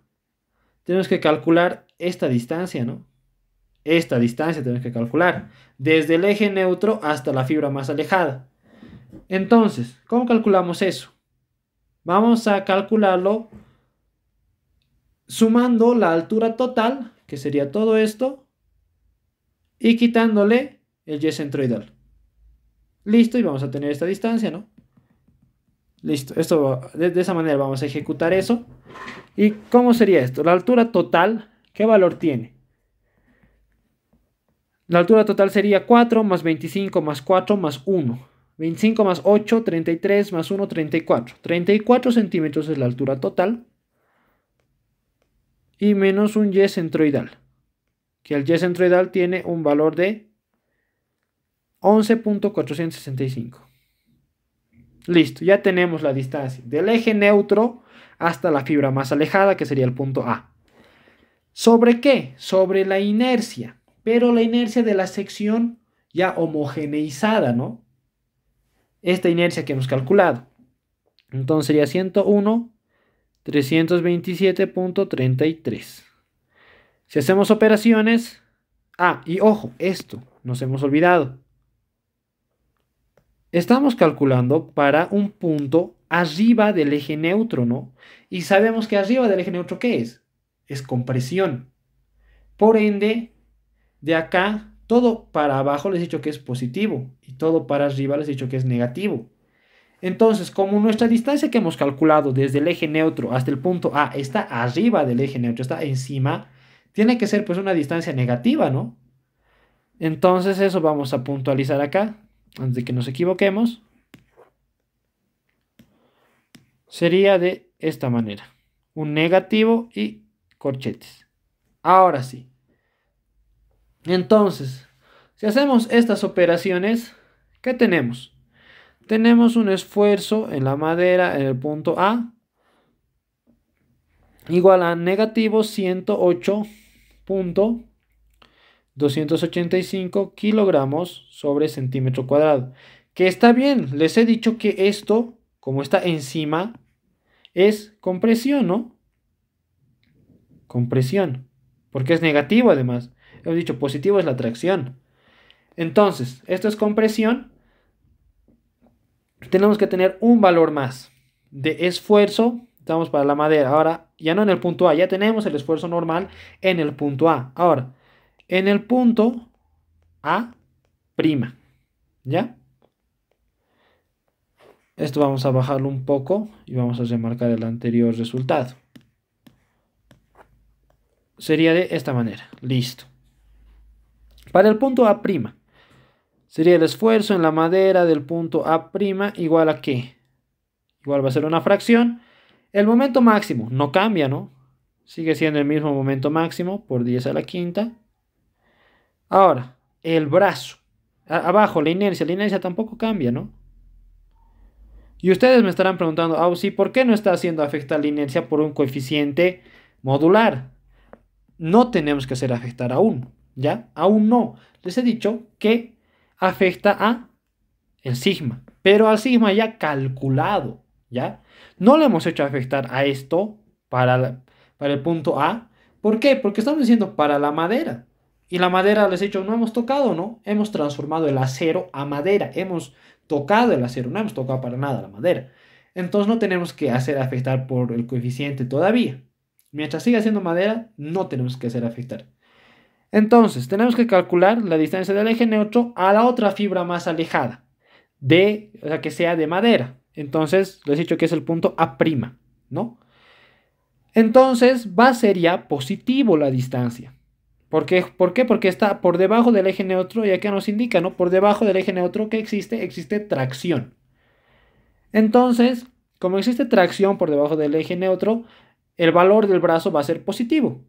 tenemos que calcular esta distancia, ¿no? Esta distancia tenemos que calcular desde el eje neutro hasta la fibra más alejada. Entonces, ¿cómo calculamos eso? Vamos a calcularlo sumando la altura total, que sería todo esto, y quitándole el y centroidal. Listo, y vamos a tener esta distancia, ¿no? Listo, de esa manera vamos a ejecutar eso. ¿Y cómo sería esto? La altura total, ¿qué valor tiene? La altura total sería 4 más 25 más 4 más 1. 25 más 8, 33 más 1, 34. 34 centímetros es la altura total. Y menos un y centroidal. Que el y centroidal tiene un valor de 11.465. Listo, ya tenemos la distancia del eje neutro hasta la fibra más alejada, que sería el punto A. ¿Sobre qué? Sobre la inercia, pero la inercia de la sección ya homogeneizada, ¿no? Esta inercia que hemos calculado. Entonces sería 101, 327.33. Si hacemos operaciones... y ojo, esto nos hemos olvidado. Estamos calculando para un punto arriba del eje neutro, ¿no? Y sabemos que arriba del eje neutro, ¿qué es? Es compresión. Por ende, de acá, todo para abajo les he dicho que es positivo y todo para arriba les he dicho que es negativo. Entonces, como nuestra distancia que hemos calculado desde el eje neutro hasta el punto A está arriba del eje neutro, está encima, tiene que ser pues una distancia negativa, ¿no? Entonces eso vamos a puntualizar acá, antes de que nos equivoquemos. Sería de esta manera. Un negativo y corchetes. Ahora sí. Entonces, si hacemos estas operaciones, ¿qué tenemos? Tenemos un esfuerzo en la madera en el punto A igual a negativo 108.285 kilogramos sobre centímetro cuadrado. Que está bien, les he dicho que esto, como está encima, es compresión, ¿no? Compresión, porque es negativo además. Hemos dicho positivo es la tracción. Entonces, esto es compresión. Tenemos que tener un valor más de esfuerzo. Estamos para la madera. Ahora, ya no en el punto A, ya tenemos el esfuerzo normal en el punto A. Ahora, en el punto A', ¿ya? Esto vamos a bajarlo un poco y vamos a remarcar el anterior resultado. Sería de esta manera. Listo. Para el punto A', sería el esfuerzo en la madera del punto A' igual a ¿qué? Igual va a ser una fracción. El momento máximo no cambia, ¿no? Sigue siendo el mismo momento máximo por 10 a la quinta. Ahora, el brazo. Abajo, la inercia tampoco cambia, ¿no? Y ustedes me estarán preguntando, sí, ¿por qué no está haciendo afectar la inercia por un coeficiente modular? No tenemos que hacer afectar aún, ¿ya? Aún no. Les he dicho que afecta a el sigma, pero al sigma ya calculado, ¿ya? No le hemos hecho afectar a esto para el punto A. ¿Por qué? Porque estamos diciendo para la madera. Y la madera, les he dicho, no hemos tocado, ¿no? Hemos transformado el acero a madera. Hemos tocado el acero, no hemos tocado para nada la madera. Entonces no tenemos que hacer afectar por el coeficiente todavía. Mientras siga siendo madera, no tenemos que hacer afectar. Entonces, tenemos que calcular la distancia del eje neutro a la otra fibra más alejada, o sea, que sea de madera. Entonces, les he dicho que es el punto A', ¿no? Entonces, va a ser ya positivo la distancia. ¿Por qué? Porque está por debajo del eje neutro y acá nos indica, ¿no? Por debajo del eje neutro que existe tracción. Entonces, como existe tracción por debajo del eje neutro, el valor del brazo va a ser positivo.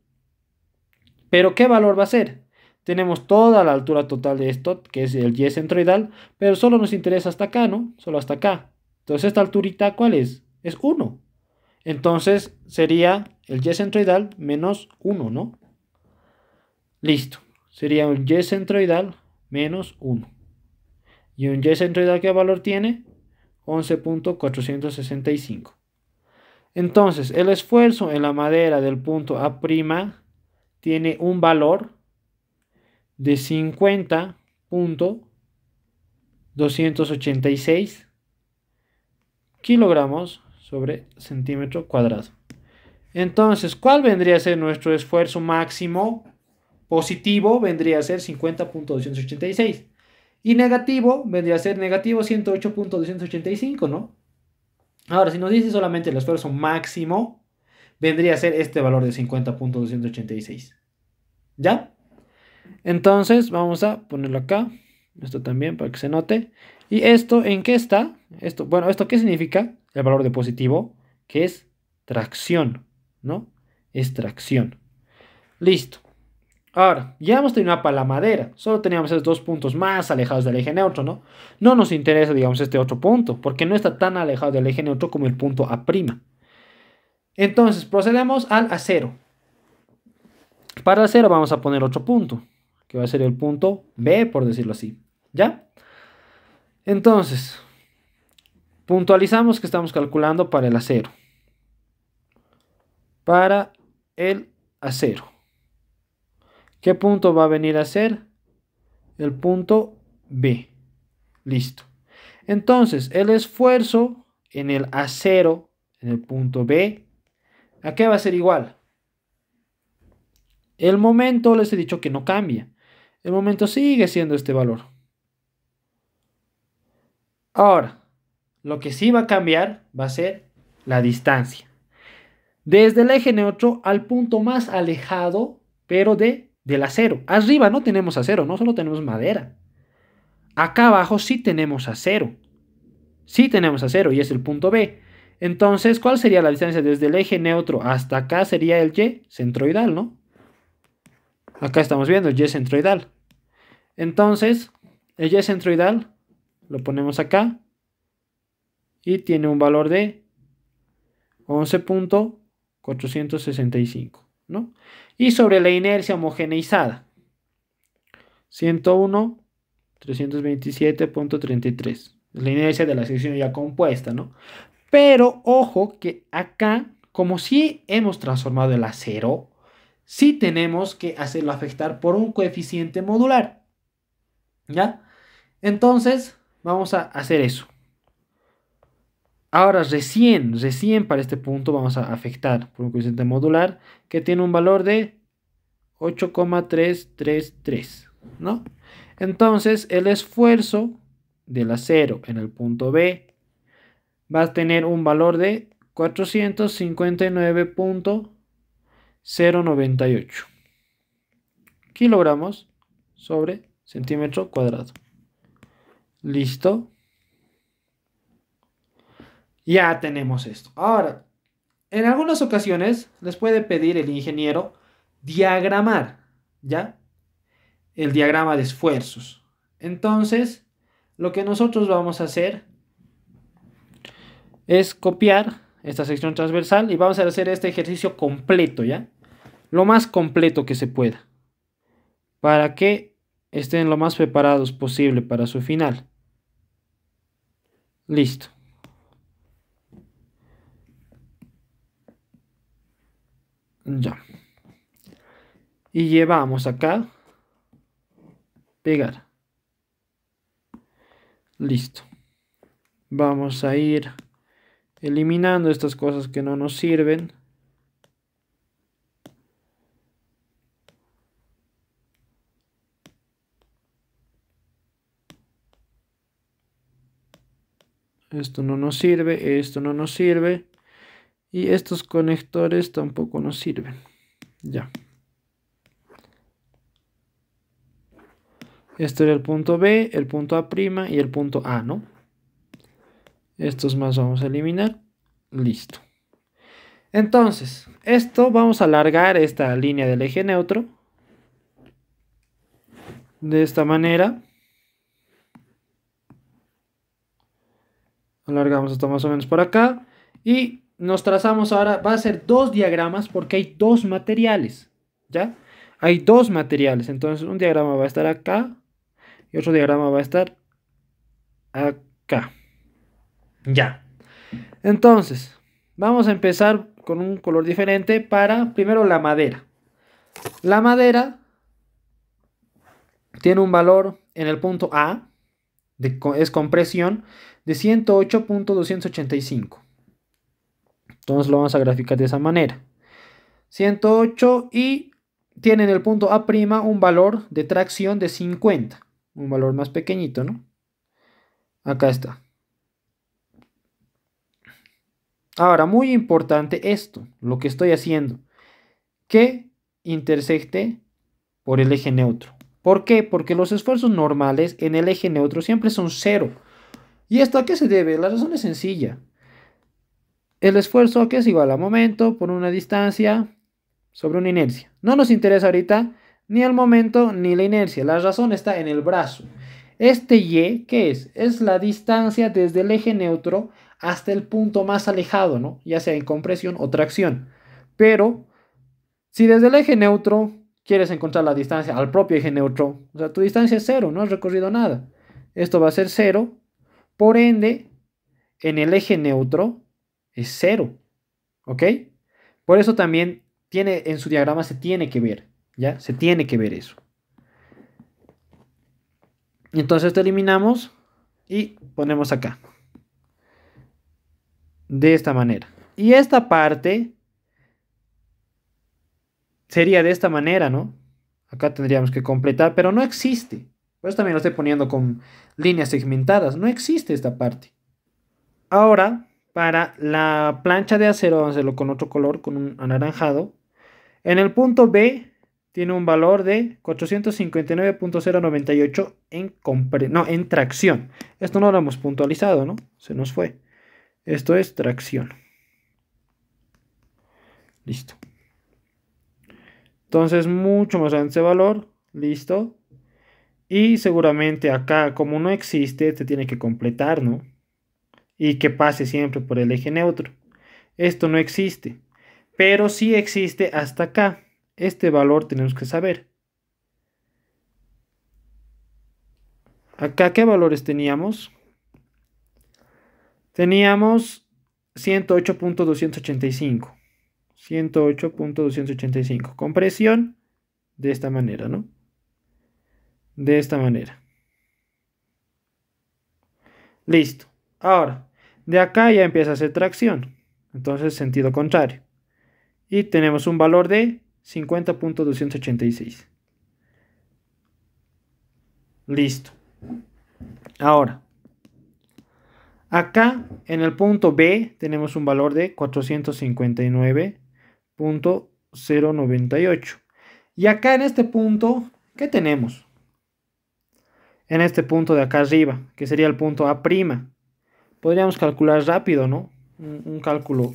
¿Pero qué valor va a ser? Tenemos toda la altura total de esto, que es el y centroidal, pero solo nos interesa hasta acá, ¿no? Solo hasta acá. Entonces, esta alturita, ¿cuál es? Es 1. Entonces, sería el y centroidal menos 1, ¿no? Listo. Sería un y centroidal menos 1. ¿Y un y centroidal qué valor tiene? 11.465. Entonces, el esfuerzo en la madera del punto A' tiene un valor de 50.286 kilogramos sobre centímetro cuadrado. Entonces, ¿cuál vendría a ser nuestro esfuerzo máximo positivo? Vendría a ser 50.286. Y negativo vendría a ser negativo 108.285, ¿no? Ahora, si nos dice solamente el esfuerzo máximo, vendría a ser este valor de 50.286. ¿Ya? Entonces, vamos a ponerlo acá. Esto también para que se note. ¿Y esto en qué está? Esto, bueno, ¿esto qué significa? El valor de positivo, que es tracción, ¿no? Es tracción. Listo. Ahora, ya hemos terminado para la madera. Solo teníamos esos dos puntos más alejados del eje neutro, ¿no? No nos interesa, digamos, este otro punto, porque no está tan alejado del eje neutro como el punto A'. Entonces, procedemos al acero. Para el acero vamos a poner otro punto, que va a ser el punto B, por decirlo así. ¿Ya? Entonces, puntualizamos que estamos calculando para el acero. Para el acero. ¿Qué punto va a venir a ser? El punto B. Listo. Entonces, el esfuerzo en el acero, en el punto B, ¿a qué va a ser igual? El momento les he dicho que no cambia. El momento sigue siendo este valor. Ahora, lo que sí va a cambiar va a ser la distancia. Desde el eje neutro al punto más alejado, pero del acero. Arriba no tenemos acero, no solo tenemos madera. Acá abajo sí tenemos acero. Sí tenemos acero y es el punto B. Entonces, ¿cuál sería la distancia desde el eje neutro hasta acá? Sería el Y centroidal, ¿no? Acá estamos viendo el Y centroidal. Entonces, el Y centroidal lo ponemos acá y tiene un valor de 11.465, ¿no? Y sobre la inercia homogeneizada, 101.327.33. La inercia de la sección ya compuesta, ¿no? Pero ojo que acá, como si hemos transformado el acero, sí tenemos que hacerlo afectar por un coeficiente modular. ¿Ya? Entonces, vamos a hacer eso. Ahora, recién para este punto vamos a afectar por un coeficiente modular que tiene un valor de 8,333, ¿no? Entonces, el esfuerzo del acero en el punto B va a tener un valor de 459.098 kilogramos sobre centímetro cuadrado. Listo. Ya tenemos esto. Ahora, en algunas ocasiones les puede pedir el ingeniero diagramar, ¿ya? El diagrama de esfuerzos. Entonces, lo que nosotros vamos a hacer es copiar esta sección transversal y vamos a hacer este ejercicio completo, ¿ya? Lo más completo que se pueda, para que estén lo más preparados posible para su final. Listo. Ya. Y llevamos acá. Pegar. Listo. Vamos a ir eliminando estas cosas que no nos sirven. Esto no nos sirve, esto no nos sirve. Y estos conectores tampoco nos sirven. Ya. Este era el punto B, el punto A' y el punto A, ¿no? Estos más vamos a eliminar. Listo. Entonces, esto vamos a alargar esta línea del eje neutro. De esta manera. Alargamos hasta más o menos por acá. Y nos trazamos ahora, va a ser dos diagramas porque hay dos materiales. ¿Ya? Hay dos materiales. Entonces un diagrama va a estar acá. Y otro diagrama va a estar acá. Ya. Entonces, vamos a empezar con un color diferente para, primero, la madera. La madera tiene un valor en el punto A, es compresión, de 108.285. Entonces lo vamos a graficar de esa manera. 108 y tiene en el punto A' un valor de tracción de 50. un valor más pequeñito, ¿no? Acá está. Ahora, muy importante esto, lo que estoy haciendo, que intersecte por el eje neutro. ¿Por qué? Porque los esfuerzos normales en el eje neutro siempre son cero. ¿Y esto a qué se debe? La razón es sencilla. El esfuerzo que es igual a momento por una distancia sobre una inercia. No nos interesa ahorita ni el momento ni la inercia. La razón está en el brazo. Este y, ¿qué es? Es la distancia desde el eje neutro hasta el punto más alejado, ¿no? Ya sea en compresión o tracción. Pero si desde el eje neutro quieres encontrar la distancia al propio eje neutro, o sea, tu distancia es cero, no has recorrido nada. Esto va a ser cero, por ende, en el eje neutro es cero, ¿ok? Por eso también tiene, en su diagrama se tiene que ver, ¿ya? Se tiene que ver eso. Entonces esto eliminamos y ponemos acá. De esta manera. Y esta parte sería de esta manera, ¿no? Acá tendríamos que completar, pero no existe. Por eso también lo estoy poniendo con líneas segmentadas. No existe esta parte. Ahora, para la plancha de acero, vamos a hacerlo con otro color, con un anaranjado. En el punto B tiene un valor de 459.098 en tracción. Esto no lo hemos puntualizado, ¿no? Se nos fue. Esto es tracción. Listo. Entonces, mucho más grande ese valor. Listo. Y seguramente acá, como no existe, te tiene que completar, ¿no? Y que pase siempre por el eje neutro. Esto no existe. Pero sí existe hasta acá. Este valor tenemos que saber. Acá, ¿qué valores teníamos? Teníamos 108.285. 108.285. Compresión de esta manera, ¿no? De esta manera. Listo. Ahora, de acá ya empieza a hacer tracción. Entonces, sentido contrario. Y tenemos un valor de 50.286. Listo. Ahora, acá en el punto B tenemos un valor de 459.098. Y acá en este punto, ¿qué tenemos? En este punto de acá arriba, que sería el punto A'. Podríamos calcular rápido, ¿no? Un cálculo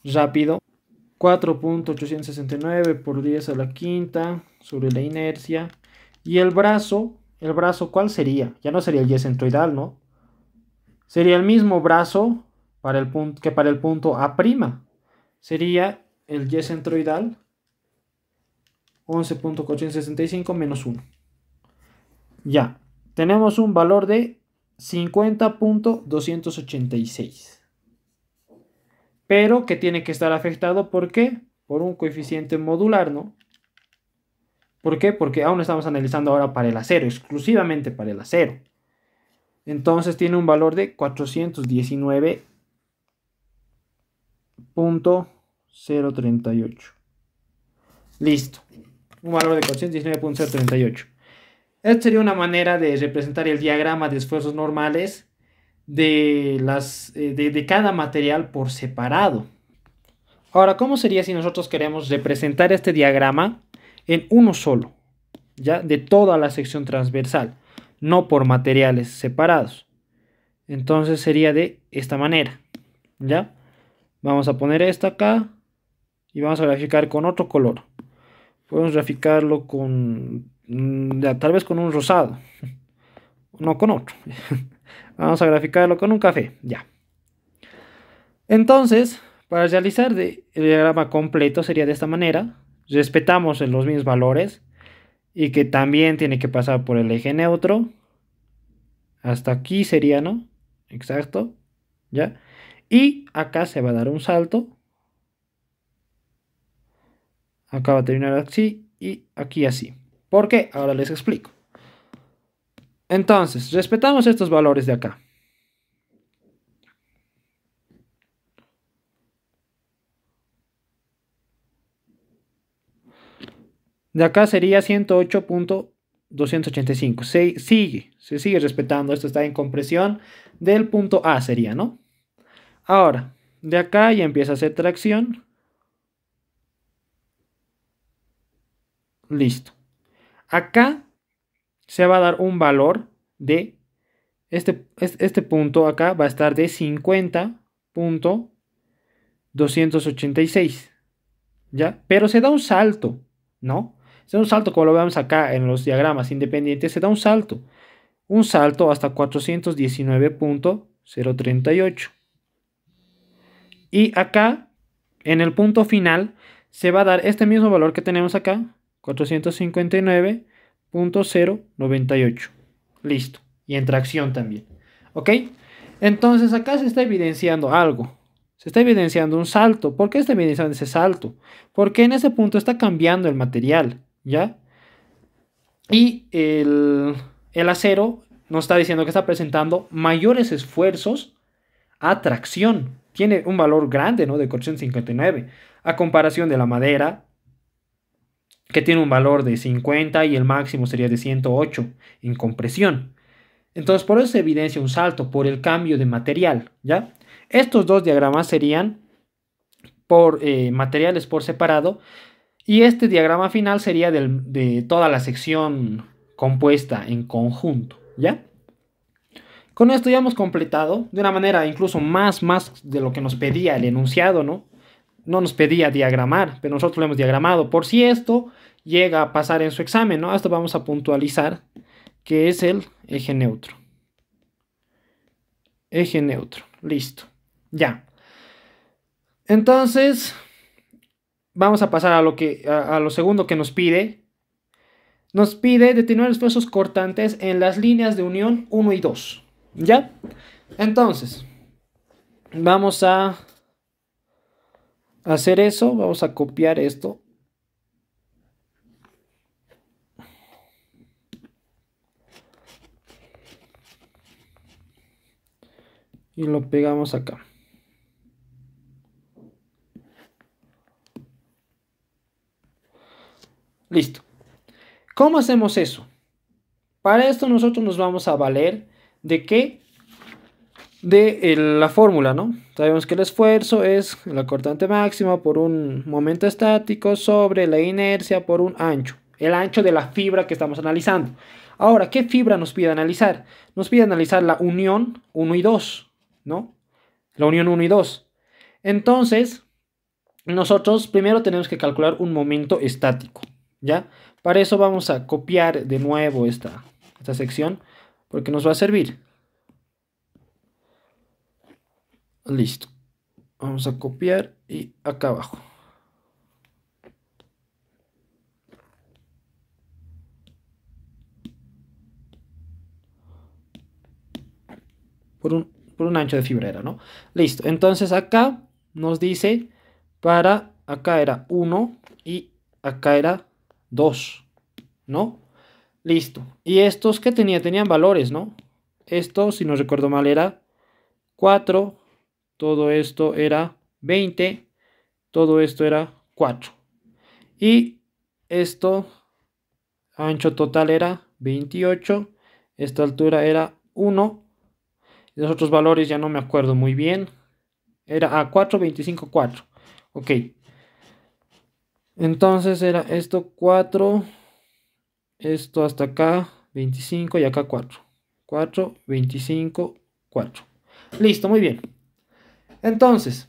rápido. 4.869 por 10 a la quinta sobre la inercia. Y el brazo, ¿cuál sería? Ya no sería el Y centroidal, ¿no? Sería el mismo brazo para el punto, que para el punto A'. Sería el Y centroidal 11.465 menos 1. Ya, tenemos un valor de 50.286. Pero que tiene que estar afectado, ¿por qué? Por un coeficiente modular, ¿no? ¿Por qué? Porque aún estamos analizando ahora para el acero, exclusivamente para el acero. Entonces tiene un valor de 419.038. Listo. Un valor de 419.038. Esta sería una manera de representar el diagrama de esfuerzos normales de cada material por separado. Ahora, ¿cómo sería si nosotros queremos representar este diagrama en uno solo? ¿Ya? De toda la sección transversal, no por materiales separados. Entonces sería de esta manera. ¿Ya? Vamos a poner esto acá y vamos a graficar con otro color. Podemos graficarlo con, tal vez con un rosado. No, con otro. Vamos a graficarlo con un café. Ya. Entonces, para realizar el diagrama completo sería de esta manera. Respetamos en los mismos valores y que también tiene que pasar por el eje neutro. Hasta aquí sería, ¿no? Exacto. ¿Ya? Y acá se va a dar un salto. Acá va a terminar así y aquí así. ¿Por qué? Ahora les explico. Entonces, respetamos estos valores de acá. De acá sería 108.286. 285. Se sigue respetando. Esto está en compresión del punto A sería, ¿no? Ahora, de acá ya empieza a hacer tracción. Listo. Acá se va a dar un valor de este punto acá va a estar de 50.286, ¿ya? Pero se da un salto, ¿no? Se da un salto como lo vemos acá en los diagramas independientes, se da un salto hasta 419.038. Y acá, en el punto final, se va a dar este mismo valor que tenemos acá, 459.098. Listo. Y en tracción también. ¿Ok? Entonces acá se está evidenciando algo. Se está evidenciando un salto. ¿Por qué está evidenciando ese salto? Porque en ese punto está cambiando el material, ¿ya? Y el acero nos está diciendo que está presentando mayores esfuerzos a tracción. Tiene un valor grande, ¿no? De 459. A comparación de la madera, que tiene un valor de 50 y el máximo sería de 108 en compresión. Entonces, por eso se evidencia un salto por el cambio de material, ¿ya? Estos dos diagramas serían por materiales por separado y este diagrama final sería de toda la sección compuesta en conjunto, ¿ya? Con esto ya hemos completado de una manera incluso más de lo que nos pedía el enunciado, ¿no? No nos pedía diagramar, pero nosotros lo hemos diagramado. Por si esto llega a pasar en su examen, ¿no? Esto vamos a puntualizar que es el eje neutro. Eje neutro, listo, ya. Entonces, vamos a pasar a lo segundo que nos pide. Nos pide determinar esfuerzos cortantes en las líneas de unión 1 y 2, ¿ya? Entonces, vamos a hacer eso, vamos a copiar esto. Y lo pegamos acá. Listo. ¿Cómo hacemos eso? Para esto nosotros nos vamos a valer de qué? De la fórmula, ¿no? Sabemos que el esfuerzo es la cortante máxima por un momento estático sobre la inercia por un ancho. El ancho de la fibra que estamos analizando. Ahora, ¿qué fibra nos pide analizar? Nos pide analizar la unión 1 y 2, ¿no? La unión 1 y 2. Entonces, nosotros primero tenemos que calcular un momento estático, ¿ya? Para eso vamos a copiar de nuevo esta sección, porque nos va a servir. Listo. Vamos a copiar y acá abajo. Por un ancho de fibrera, ¿no? Listo. Entonces acá nos dice acá era 1 y acá era 2, ¿no? Listo. Y estos que tenían valores, ¿no? Esto, si no recuerdo mal, era 4. Todo esto era 20. Todo esto era 4. Y esto, ancho total era 28. Esta altura era 1. Y los otros valores ya no me acuerdo muy bien. Era a 4, 25, 4. Ok. Entonces era esto 4. Esto hasta acá 25 y acá 4. 4, 25, 4. Listo, muy bien. Entonces,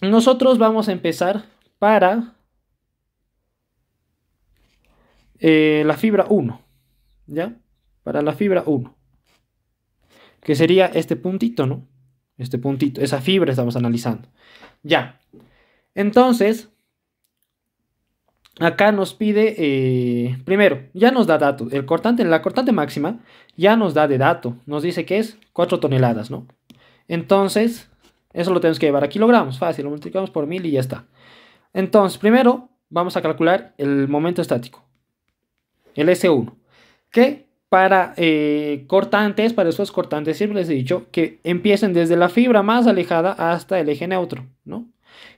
nosotros vamos a empezar para la fibra 1. ¿Ya? Para la fibra 1. Que sería este puntito, ¿no? Este puntito, esa fibra estamos analizando. Ya. Entonces, acá nos pide, primero, ya nos da dato. La cortante máxima ya nos da de dato. Nos dice que es 4 toneladas, ¿no? Entonces, eso lo tenemos que llevar a kilogramos. Fácil, lo multiplicamos por 1000 y ya está. Entonces, primero vamos a calcular el momento estático. El S1. Que para cortantes, para esos cortantes, siempre les he dicho que empiecen desde la fibra más alejada hasta el eje neutro, ¿no?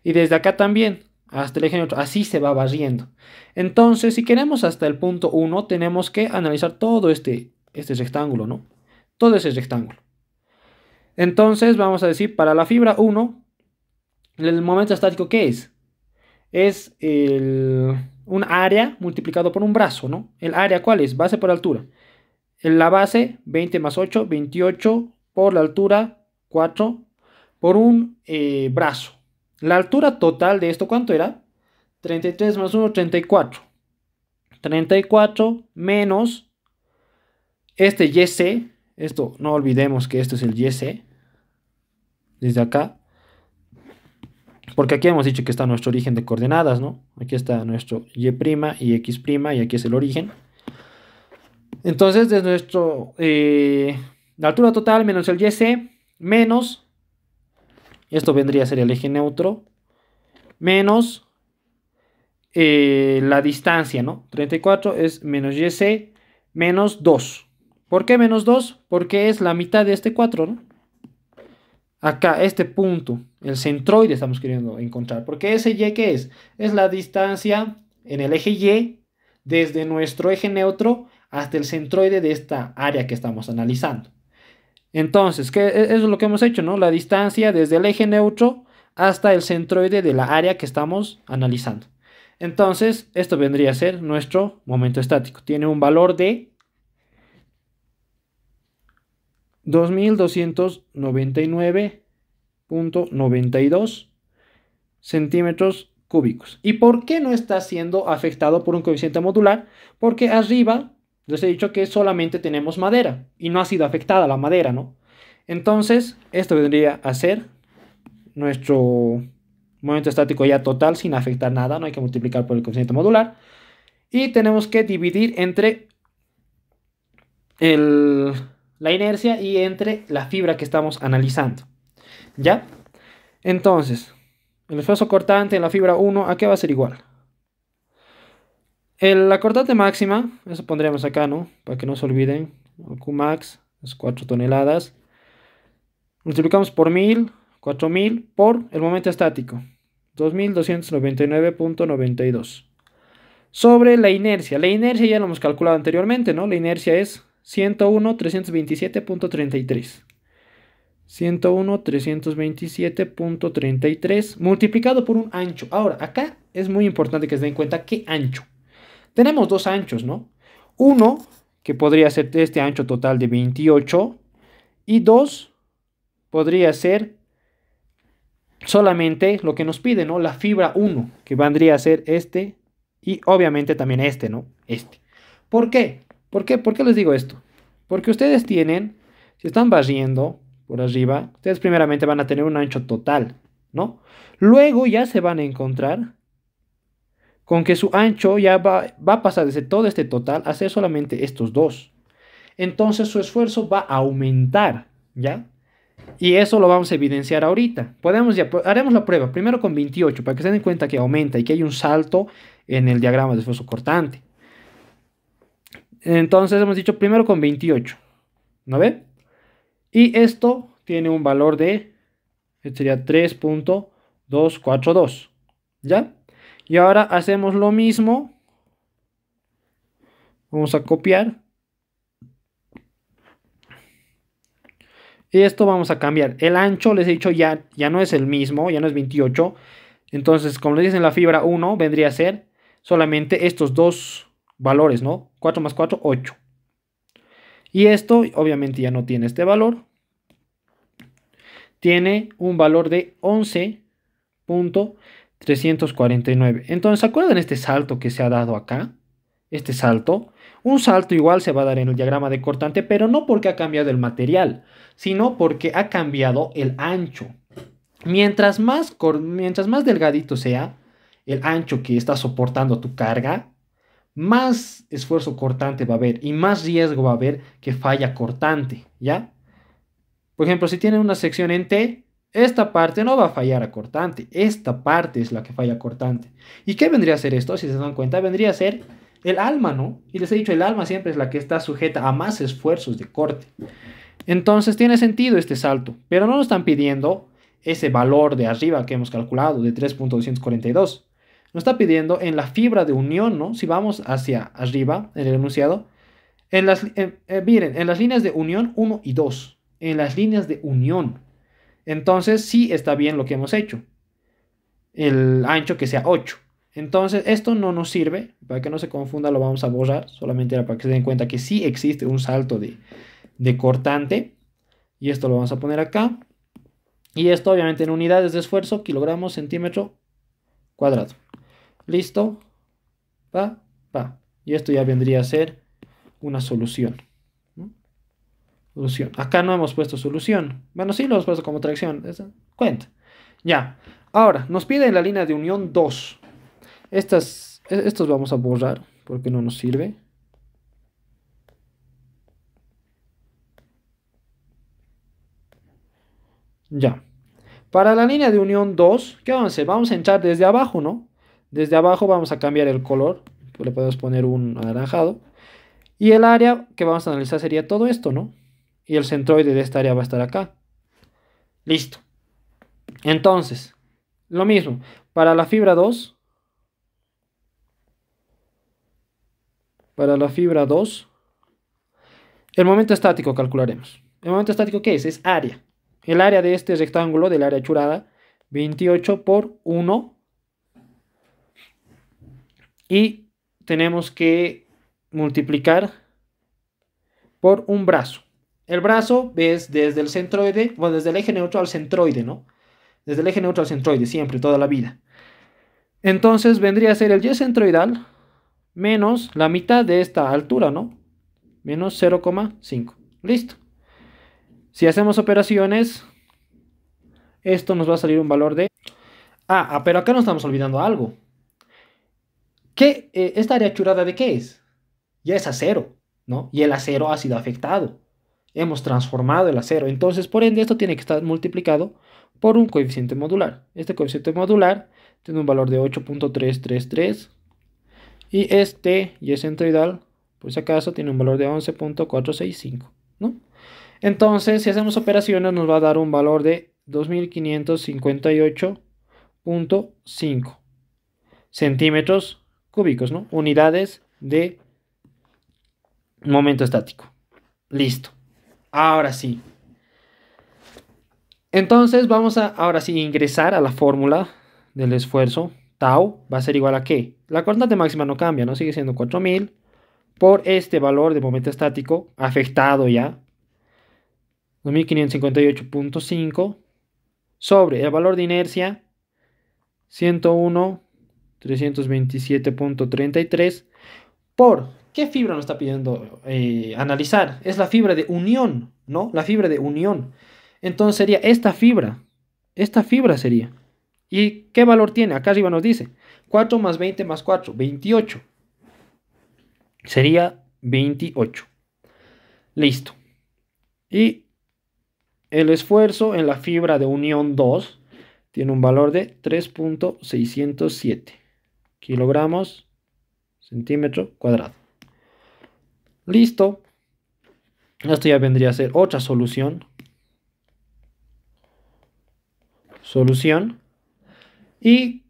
Y desde acá también, hasta el eje neutro, así se va barriendo. Entonces, si queremos hasta el punto 1, tenemos que analizar todo este rectángulo, ¿no? Todo ese rectángulo. Entonces, vamos a decir, para la fibra 1, el momento estático, ¿qué es? Es un área multiplicado por un brazo, ¿no? ¿El área cuál es? Base por altura. En la base, 20 más 8, 28 por la altura, 4 por un brazo. La altura total de esto, ¿cuánto era? 33 más 1, 34. 34 menos este YC. Esto, no olvidemos que esto es el YC. Desde acá. Porque aquí hemos dicho que está nuestro origen de coordenadas, ¿no? Aquí está nuestro Y' y X' y aquí es el origen. Entonces, desde nuestro... la altura total menos el YC menos... Esto vendría a ser el eje neutro. Menos la distancia, ¿no? 34 es menos YC menos 2. ¿Por qué menos 2? Porque es la mitad de este 4, ¿no? Acá, este punto, el centroide estamos queriendo encontrar. Porque ese Y, ¿qué es? Es la distancia en el eje Y desde nuestro eje neutro hasta el centroide de esta área que estamos analizando. Entonces, eso es lo que hemos hecho, ¿no? La distancia desde el eje neutro hasta el centroide de la área que estamos analizando. Entonces, esto vendría a ser nuestro momento estático. Tiene un valor de 2299.92 centímetros cúbicos. ¿Y por qué no está siendo afectado por un coeficiente modular? Porque arriba les he dicho que solamente tenemos madera y no ha sido afectada la madera, ¿no? Entonces, esto vendría a ser nuestro momento estático ya total sin afectar nada. No hay que multiplicar por el coeficiente modular. Y tenemos que dividir entre la inercia y entre la fibra que estamos analizando. ¿Ya? Entonces, el esfuerzo cortante en la fibra 1, ¿a qué va a ser igual? La cortante máxima, eso pondríamos acá, ¿no? Para que no se olviden. El Qmax es 4 toneladas. Multiplicamos por 1000, 4000 por el momento estático. 2299.92. Sobre la inercia. La inercia ya lo hemos calculado anteriormente, ¿no? La inercia es 101.327.33. 101.327.33 multiplicado por un ancho. Ahora, acá es muy importante que se den cuenta qué ancho. Tenemos dos anchos, ¿no? Uno, que podría ser este ancho total de 28. Y dos, podría ser solamente lo que nos pide, ¿no? La fibra 1, que vendría a ser este. Y obviamente también este, ¿no? Este. ¿Por qué? ¿Por qué les digo esto? Porque ustedes tienen, si están barriendo por arriba, ustedes primeramente van a tener un ancho total, ¿no? Luego ya se van a encontrar con que su ancho ya va a pasar desde todo este total a ser solamente estos dos. Entonces su esfuerzo va a aumentar, ¿ya? Y eso lo vamos a evidenciar ahorita. Haremos la prueba primero con 28 para que se den cuenta que aumenta y que hay un salto en el diagrama de esfuerzo cortante. Entonces hemos dicho primero con 28, ¿no ve? Y esto tiene un valor de, sería 3.242, ¿ya? Y ahora hacemos lo mismo. Vamos a copiar. Y esto vamos a cambiar. El ancho, les he dicho, ya no es el mismo, ya no es 28. Entonces, como les dicen, la fibra 1 vendría a ser solamente estos dos valores, ¿no? 4 más 4, 8. Y esto, obviamente, ya no tiene este valor. Tiene un valor de 11.349. Entonces, ¿se acuerdan este salto que se ha dado acá? Este salto. Un salto igual se va a dar en el diagrama de cortante, pero no porque ha cambiado el material, sino porque ha cambiado el ancho. Mientras más delgadito sea el ancho que está soportando tu carga, más esfuerzo cortante va a haber y más riesgo va a haber que falla cortante, ¿ya? Por ejemplo, si tienen una sección en T, esta parte no va a fallar a cortante, esta parte es la que falla cortante. ¿Y qué vendría a ser esto? Si se dan cuenta, vendría a ser el alma, ¿no? Y les he dicho, el alma siempre es la que está sujeta a más esfuerzos de corte. Entonces tiene sentido este salto, pero no nos están pidiendo ese valor de arriba que hemos calculado de 3.242. nos está pidiendo en la fibra de unión, ¿no? Si vamos hacia arriba, en el enunciado, miren, en las líneas de unión 1 y 2, en las líneas de unión. Entonces, sí está bien lo que hemos hecho. El ancho que sea 8. Entonces, esto no nos sirve. Para que no se confunda, lo vamos a borrar. Solamente era para que se den cuenta que sí existe un salto de cortante. Y esto lo vamos a poner acá. Y esto, obviamente, en unidades de esfuerzo, kilogramos, centímetro cuadrado. Listo. Pa, pa. Y esto ya vendría a ser una solución, ¿no? Solución. Acá no hemos puesto solución. Bueno, sí lo hemos puesto como tracción. Cuenta. Ya. Ahora, nos pide en la línea de unión 2. Estos vamos a borrar porque no nos sirve. Ya. Para la línea de unión 2, ¿qué vamos a hacer? Vamos a entrar desde abajo, ¿no? Desde abajo vamos a cambiar el color. Le podemos poner un anaranjado. Y el área que vamos a analizar sería todo esto, ¿no? Y el centroide de esta área va a estar acá. Listo. Entonces, lo mismo. Para la fibra 2. Para la fibra 2. El momento estático calcularemos. ¿El momento estático qué es? Es área. El área de este rectángulo, del área achurada, 28 por 1. Y tenemos que multiplicar por un brazo. El brazo es desde el centroide, bueno, desde el eje neutro al centroide, ¿no? Desde el eje neutro al centroide, siempre, toda la vida. Entonces vendría a ser el y centroidal menos la mitad de esta altura, ¿no? Menos 0,5. Listo. Si hacemos operaciones, esto nos va a salir un valor de... pero acá nos estamos olvidando algo. ¿Esta área achurada de qué es? Ya es acero, ¿no? Y el acero ha sido afectado. Hemos transformado el acero. Entonces, por ende, esto tiene que estar multiplicado por un coeficiente modular. Este coeficiente modular tiene un valor de 8.333. Y este y centroidal, por si acaso, tiene un valor de 11.465, ¿no? Entonces, si hacemos operaciones, nos va a dar un valor de 2558.5 centímetros cúbicos, ¿no? Unidades de momento estático. Listo. Ahora sí. Entonces, vamos a ahora sí ingresar a la fórmula del esfuerzo. Tau va a ser igual a ¿qué? La constante máxima no cambia, ¿no? Sigue siendo 4000 por este valor de momento estático afectado ya. 2558.5 sobre el valor de inercia 101.327.33 por ¿qué fibra nos está pidiendo analizar? Es la fibra de unión, ¿no? La fibra de unión. Entonces sería esta fibra. Esta fibra sería. ¿Y qué valor tiene? Acá arriba nos dice 4 más 20 más 4, 28. Sería 28. Listo. Y el esfuerzo en la fibra de unión 2 tiene un valor de 3.607 kilogramos centímetro cuadrado. Listo. Esto ya vendría a ser otra solución. Y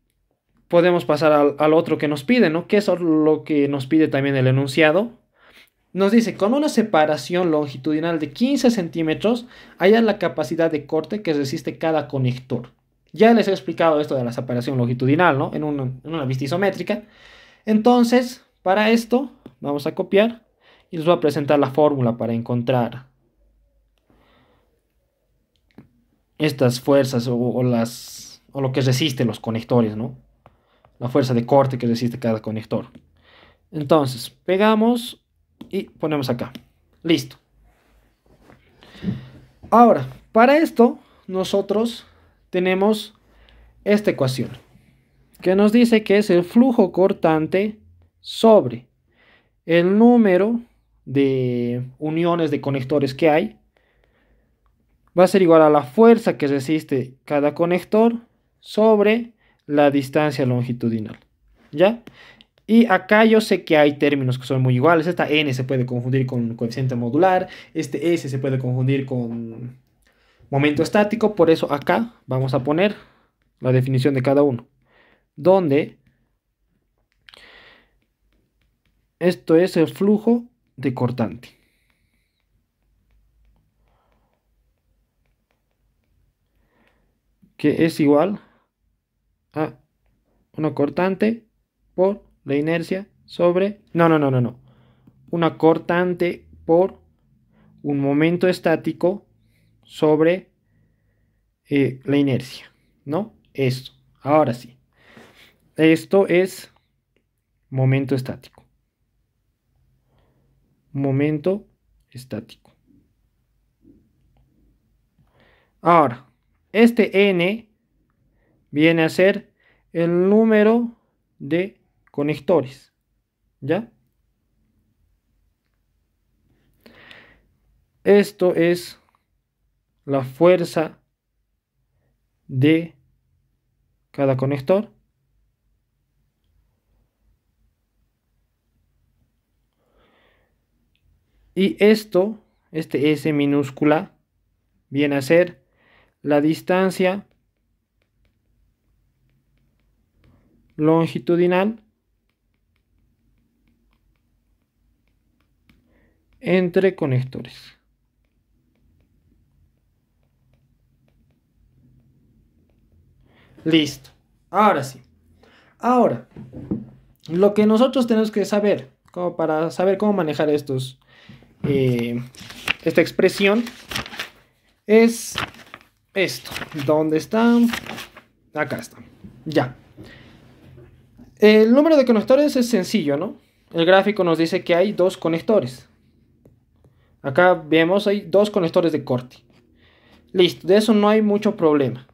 podemos pasar al otro que nos pide, ¿no? Que es lo que nos pide también el enunciado. Nos dice, con una separación longitudinal de 15 centímetros, haya la capacidad de corte que resiste cada conector. Ya les he explicado esto de la separación longitudinal, ¿no? En una vista isométrica. Entonces, para esto, vamos a copiar y les voy a presentar la fórmula para encontrar estas fuerzas o lo que resiste los conectores, ¿no? La fuerza de corte que resiste cada conector. Entonces, pegamos y ponemos acá. Listo. Ahora, para esto, nosotros tenemos esta ecuación que nos dice que es el flujo cortante sobre el número de uniones de conectores que hay. Va a ser igual a la fuerza que resiste cada conector sobre la distancia longitudinal. ¿Ya? Y acá yo sé que hay términos que son muy iguales. Esta n se puede confundir con coeficiente modular. Este s se puede confundir con momento estático. Por eso acá vamos a poner la definición de cada uno. Donde Esto es el flujo de cortante. Que es igual a una cortante por la inercia sobre... No. Una cortante por un momento estático sobre la inercia, ¿no? Esto. Ahora sí. Esto es momento estático. Momento estático. Ahora, este n viene a ser el número de conectores, ¿ya? Esto es la fuerza de cada conector. Y esto, este S minúscula, viene a ser la distancia longitudinal entre conectores. Listo. Ahora sí. Ahora, lo que nosotros tenemos que saber, como para saber cómo manejar esta expresión, es esto. ¿Dónde están? Acá está. Ya. El número de conectores es sencillo, ¿no? El gráfico nos dice que hay dos conectores. Acá vemos, hay dos conectores de corte. Listo, de eso no hay mucho problema.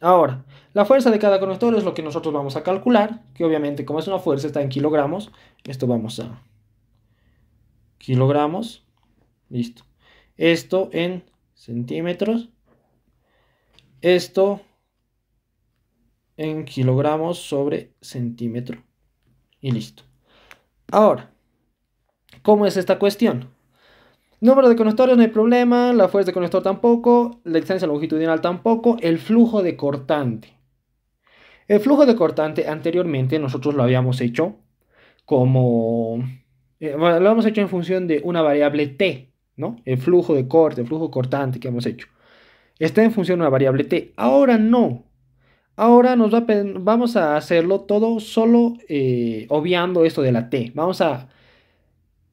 Ahora, la fuerza de cada conector es lo que nosotros vamos a calcular, que obviamente como es una fuerza está en kilogramos. Esto vamos a kilogramos. Listo. Esto en centímetros. Esto en kilogramos sobre centímetro. Y listo. Ahora, ¿cómo es esta cuestión? Número de conectores no hay problema, la fuerza de conector tampoco, la distancia longitudinal tampoco, el flujo de cortante. El flujo de cortante anteriormente nosotros lo habíamos hecho como... bueno, lo hemos hecho en función de una variable t, ¿no? El flujo de corte, el flujo cortante que hemos hecho. Está en función de una variable t. Ahora no. Ahora vamos a hacerlo todo solo obviando esto de la t. Vamos a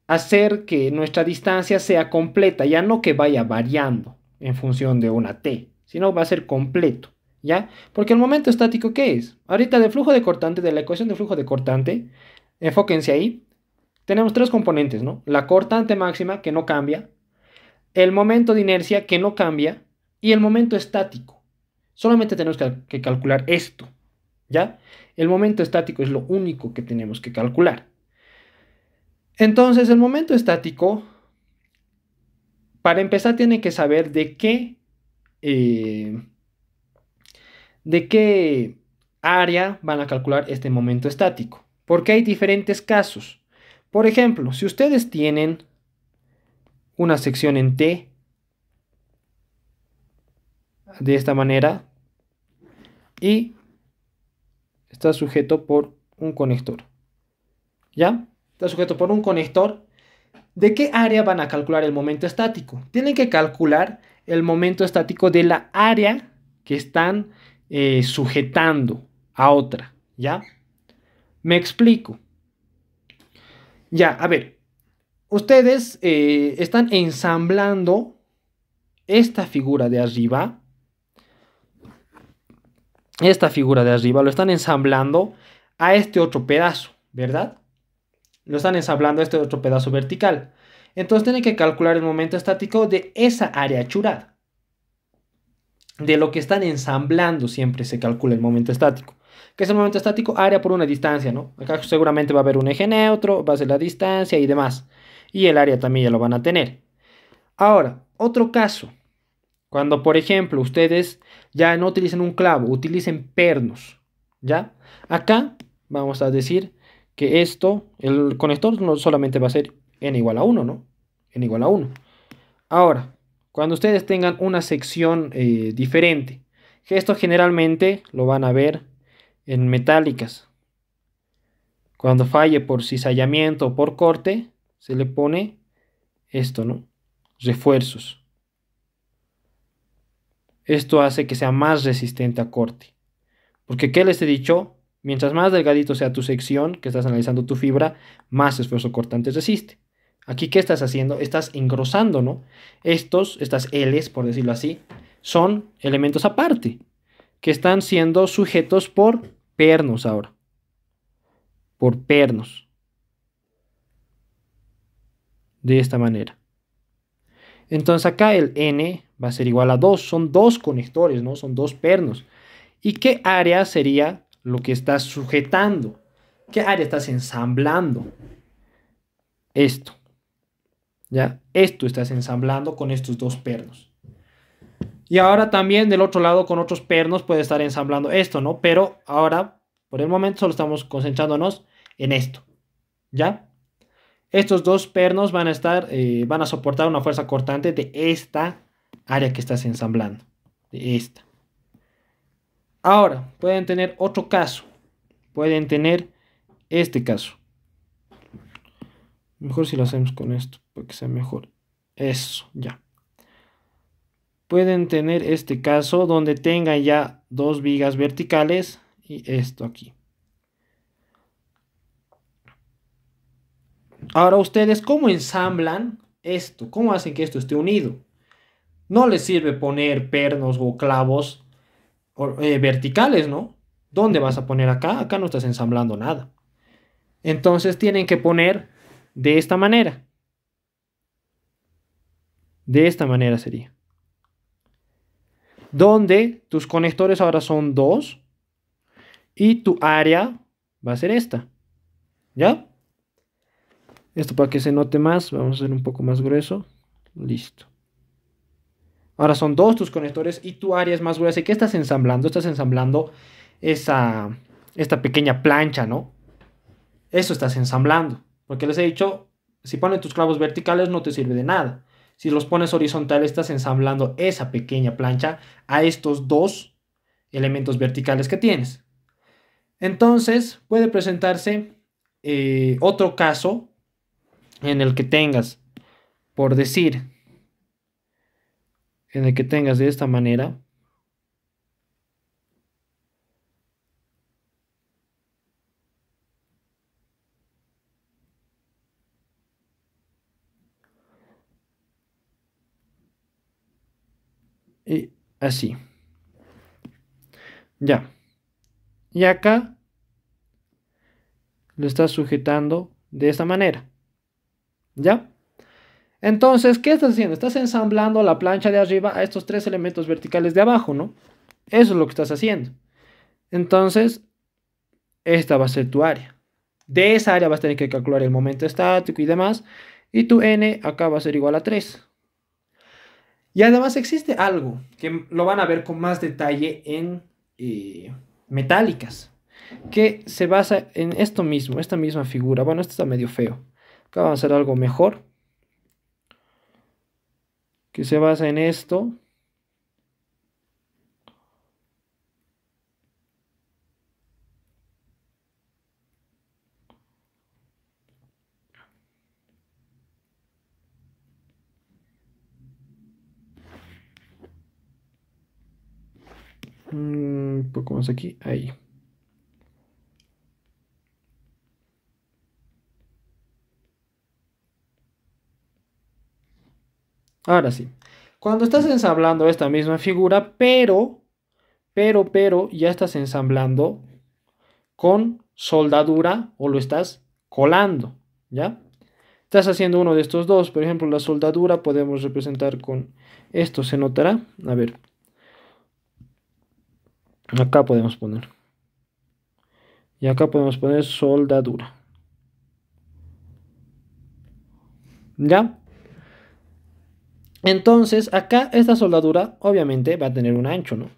hacer que nuestra distancia sea completa, ya no que vaya variando en función de una t, sino va a ser completo, ¿ya? Porque el momento estático, ¿qué es? Ahorita del flujo de cortante, de la ecuación de flujo de cortante, enfóquense ahí, tenemos tres componentes, ¿no? La cortante máxima, que no cambia, el momento de inercia, que no cambia, y el momento estático. Solamente tenemos que calcular esto, ¿ya? El momento estático es lo único que tenemos que calcular. Entonces, el momento estático, para empezar, tienen que saber de qué área van a calcular este momento estático. Porque hay diferentes casos. Por ejemplo, si ustedes tienen una sección en T, de esta manera, y está sujeto por un conector, ¿ya? Está sujeto por un conector. ¿De qué área van a calcular el momento estático? Tienen que calcular el momento estático de la área que están sujetando a otra, ¿ya? Me explico. Ya, a ver, ustedes están ensamblando esta figura de arriba. Esta figura de arriba lo están ensamblando a este otro pedazo, ¿verdad? Lo están ensamblando a este otro pedazo vertical. Entonces tienen que calcular el momento estático de esa área achurada. De lo que están ensamblando siempre se calcula el momento estático. ¿Qué es el momento estático? Área por una distancia, ¿no? Acá seguramente va a haber un eje neutro, va a ser la distancia y demás. Y el área también ya lo van a tener. Ahora, otro caso. Cuando, por ejemplo, ustedes ya no utilicen un clavo, utilicen pernos, ¿ya? Acá vamos a decir que esto, el conector no solamente va a ser n igual a 1, ¿no? N igual a 1. Ahora, cuando ustedes tengan una sección diferente, que esto generalmente lo van a ver en metálicas, Cuando falle por cizallamiento o por corte, se le pone esto, ¿no? Refuerzos. Esto hace que sea más resistente a corte. Porque, ¿qué les he dicho? Mientras más delgadito sea tu sección, que estás analizando tu fibra, más esfuerzo cortante resiste. Aquí, ¿qué estás haciendo? Estás engrosando, ¿no? Estas L's, por decirlo así, son elementos aparte, que están siendo sujetos por pernos ahora. Por pernos. De esta manera. Entonces acá el N va a ser igual a 2. Son dos conectores, ¿no? Son dos pernos. ¿Y qué área sería lo que estás sujetando? ¿Qué área estás ensamblando? Esto. ¿Ya? Esto estás ensamblando con estos dos pernos. Y ahora también del otro lado con otros pernos puede estar ensamblando esto, ¿no? Pero ahora, por el momento, solo estamos concentrándonos en esto. ¿Ya? Estos dos pernos van a soportar una fuerza cortante de esta área que estás ensamblando. De esta. Ahora, pueden tener otro caso. Pueden tener este caso. Mejor si lo hacemos con esto, para que sea mejor. Eso, ya. Pueden tener este caso donde tengan ya dos vigas verticales y esto aquí. Ahora ustedes, ¿cómo ensamblan esto? ¿Cómo hacen que esto esté unido? No les sirve poner pernos o clavos verticales, ¿no? ¿Dónde vas a poner acá? Acá no estás ensamblando nada. Entonces tienen que poner de esta manera. De esta manera sería. Donde tus conectores ahora son 2 y tu área va a ser esta. ¿Ya? Esto para que se note más, vamos a hacer un poco más grueso. Listo. Ahora son 2 tus conectores y tu área es más gruesa. ¿Y qué estás ensamblando? Estás ensamblando esta pequeña plancha, ¿no? Eso estás ensamblando. Porque les he dicho, si pones tus clavos verticales no te sirve de nada. Si los pones horizontales estás ensamblando esa pequeña plancha a estos dos elementos verticales que tienes. Entonces puede presentarse otro caso en el que tengas, por decir, en el que tengas de esta manera. Y así. Ya. Y acá lo estás sujetando de esta manera. ¿Ya? Entonces, ¿qué estás haciendo? Estás ensamblando la plancha de arriba a estos tres elementos verticales de abajo, ¿no? Eso es lo que estás haciendo. Entonces, esta va a ser tu área. De esa área vas a tener que calcular el momento estático y demás. Y tu n acá va a ser igual a 3. Y además existe algo que lo van a ver con más detalle en metálicas, que se basa en esto mismo, esta misma figura. Bueno, esto está medio feo. Acá vamos a hacer algo mejor, que se basa en esto. Un poco más aquí, ahí. Ahora sí. Cuando estás ensamblando esta misma figura, pero, ya estás ensamblando con soldadura o lo estás colando, ¿ya? Estás haciendo uno de estos dos. Por ejemplo, la soldadura podemos representar con esto. ¿Se notará? A ver. Acá podemos poner. Y acá podemos poner soldadura. ¿Ya? Entonces, acá esta soldadura obviamente va a tener un ancho, ¿no?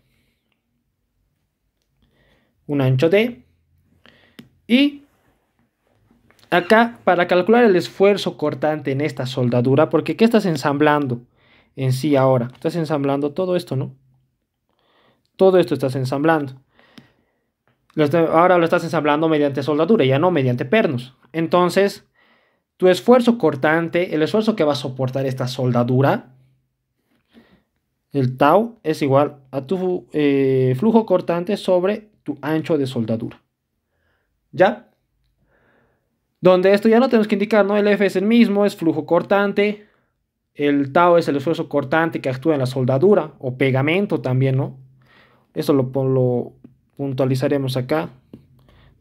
Un ancho D. Y acá, para calcular el esfuerzo cortante en esta soldadura, porque ¿qué estás ensamblando en sí ahora? Estás ensamblando todo esto, ¿no? Todo esto estás ensamblando. Ahora lo estás ensamblando mediante soldadura, ya no mediante pernos. Entonces, tu esfuerzo cortante, el esfuerzo que va a soportar esta soldadura, el tau es igual a tu flujo cortante sobre tu ancho de soldadura. ¿Ya? Donde esto ya no tenemos que indicar, ¿no? El F es el mismo, es flujo cortante. El tau es el esfuerzo cortante que actúa en la soldadura o pegamento también, ¿no? Eso lo puntualizaremos acá.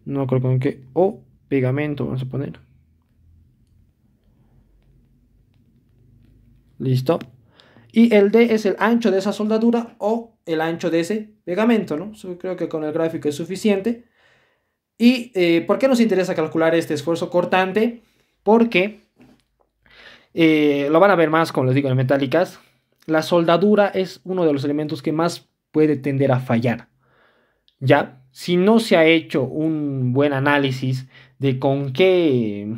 No creo con qué. O pegamento, vamos a poner. Listo. Y el D es el ancho de esa soldadura o el ancho de ese pegamento, ¿no? Creo que con el gráfico es suficiente. ¿Y por qué nos interesa calcular este esfuerzo cortante? Porque lo van a ver más, como les digo, en metálicas. La soldadura es uno de los elementos que más puede tender a fallar. ¿Ya? Si no se ha hecho un buen análisis de con qué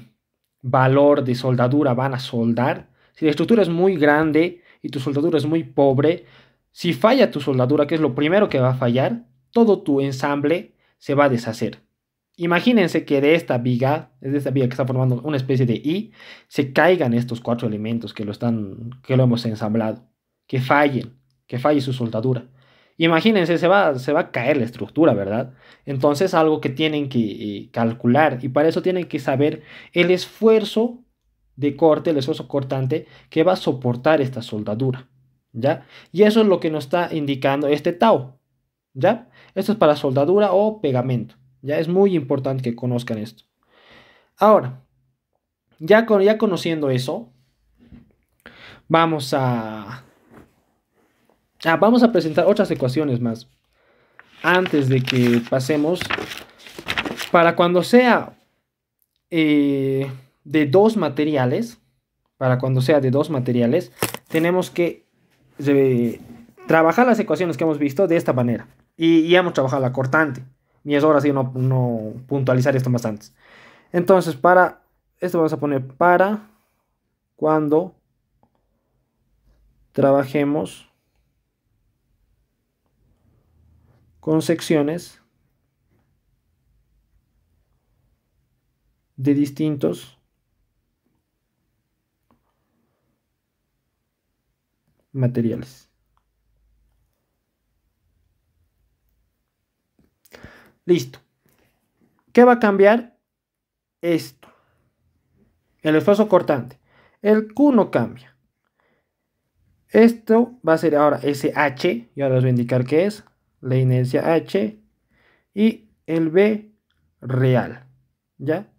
valor de soldadura van a soldar, si la estructura es muy grande y tu soldadura es muy pobre, si falla tu soldadura, que es lo primero que va a fallar, todo tu ensamble se va a deshacer. Imagínense que de esta viga que está formando una especie de I, se caigan estos cuatro elementos que lo hemos ensamblado, que falle su soldadura. Imagínense, se va a caer la estructura, ¿verdad? Entonces, algo que tienen que calcular, y para eso tienen que saber el esfuerzo de corte, el esfuerzo cortante que va a soportar esta soldadura, ¿ya? Y eso es lo que nos está indicando este tau, ¿ya? Esto es para soldadura o pegamento, ¿ya? Es muy importante que conozcan esto. Ahora, ya conociendo eso, vamos a presentar otras ecuaciones más antes de que pasemos para cuando sea de dos materiales. Para cuando sea de dos materiales, tenemos que trabajar las ecuaciones que hemos visto de esta manera. Y ya hemos trabajado la cortante. Y es hora sí no puntualizar esto más antes. Entonces, para esto vamos a poner para cuando trabajemos con secciones de distintos materiales. Listo. ¿Qué va a cambiar? Esto. El esfuerzo cortante. El Q no cambia. Esto va a ser ahora SH. Y ahora les voy a indicar qué es. La inercia H. Y el B real. ¿Ya?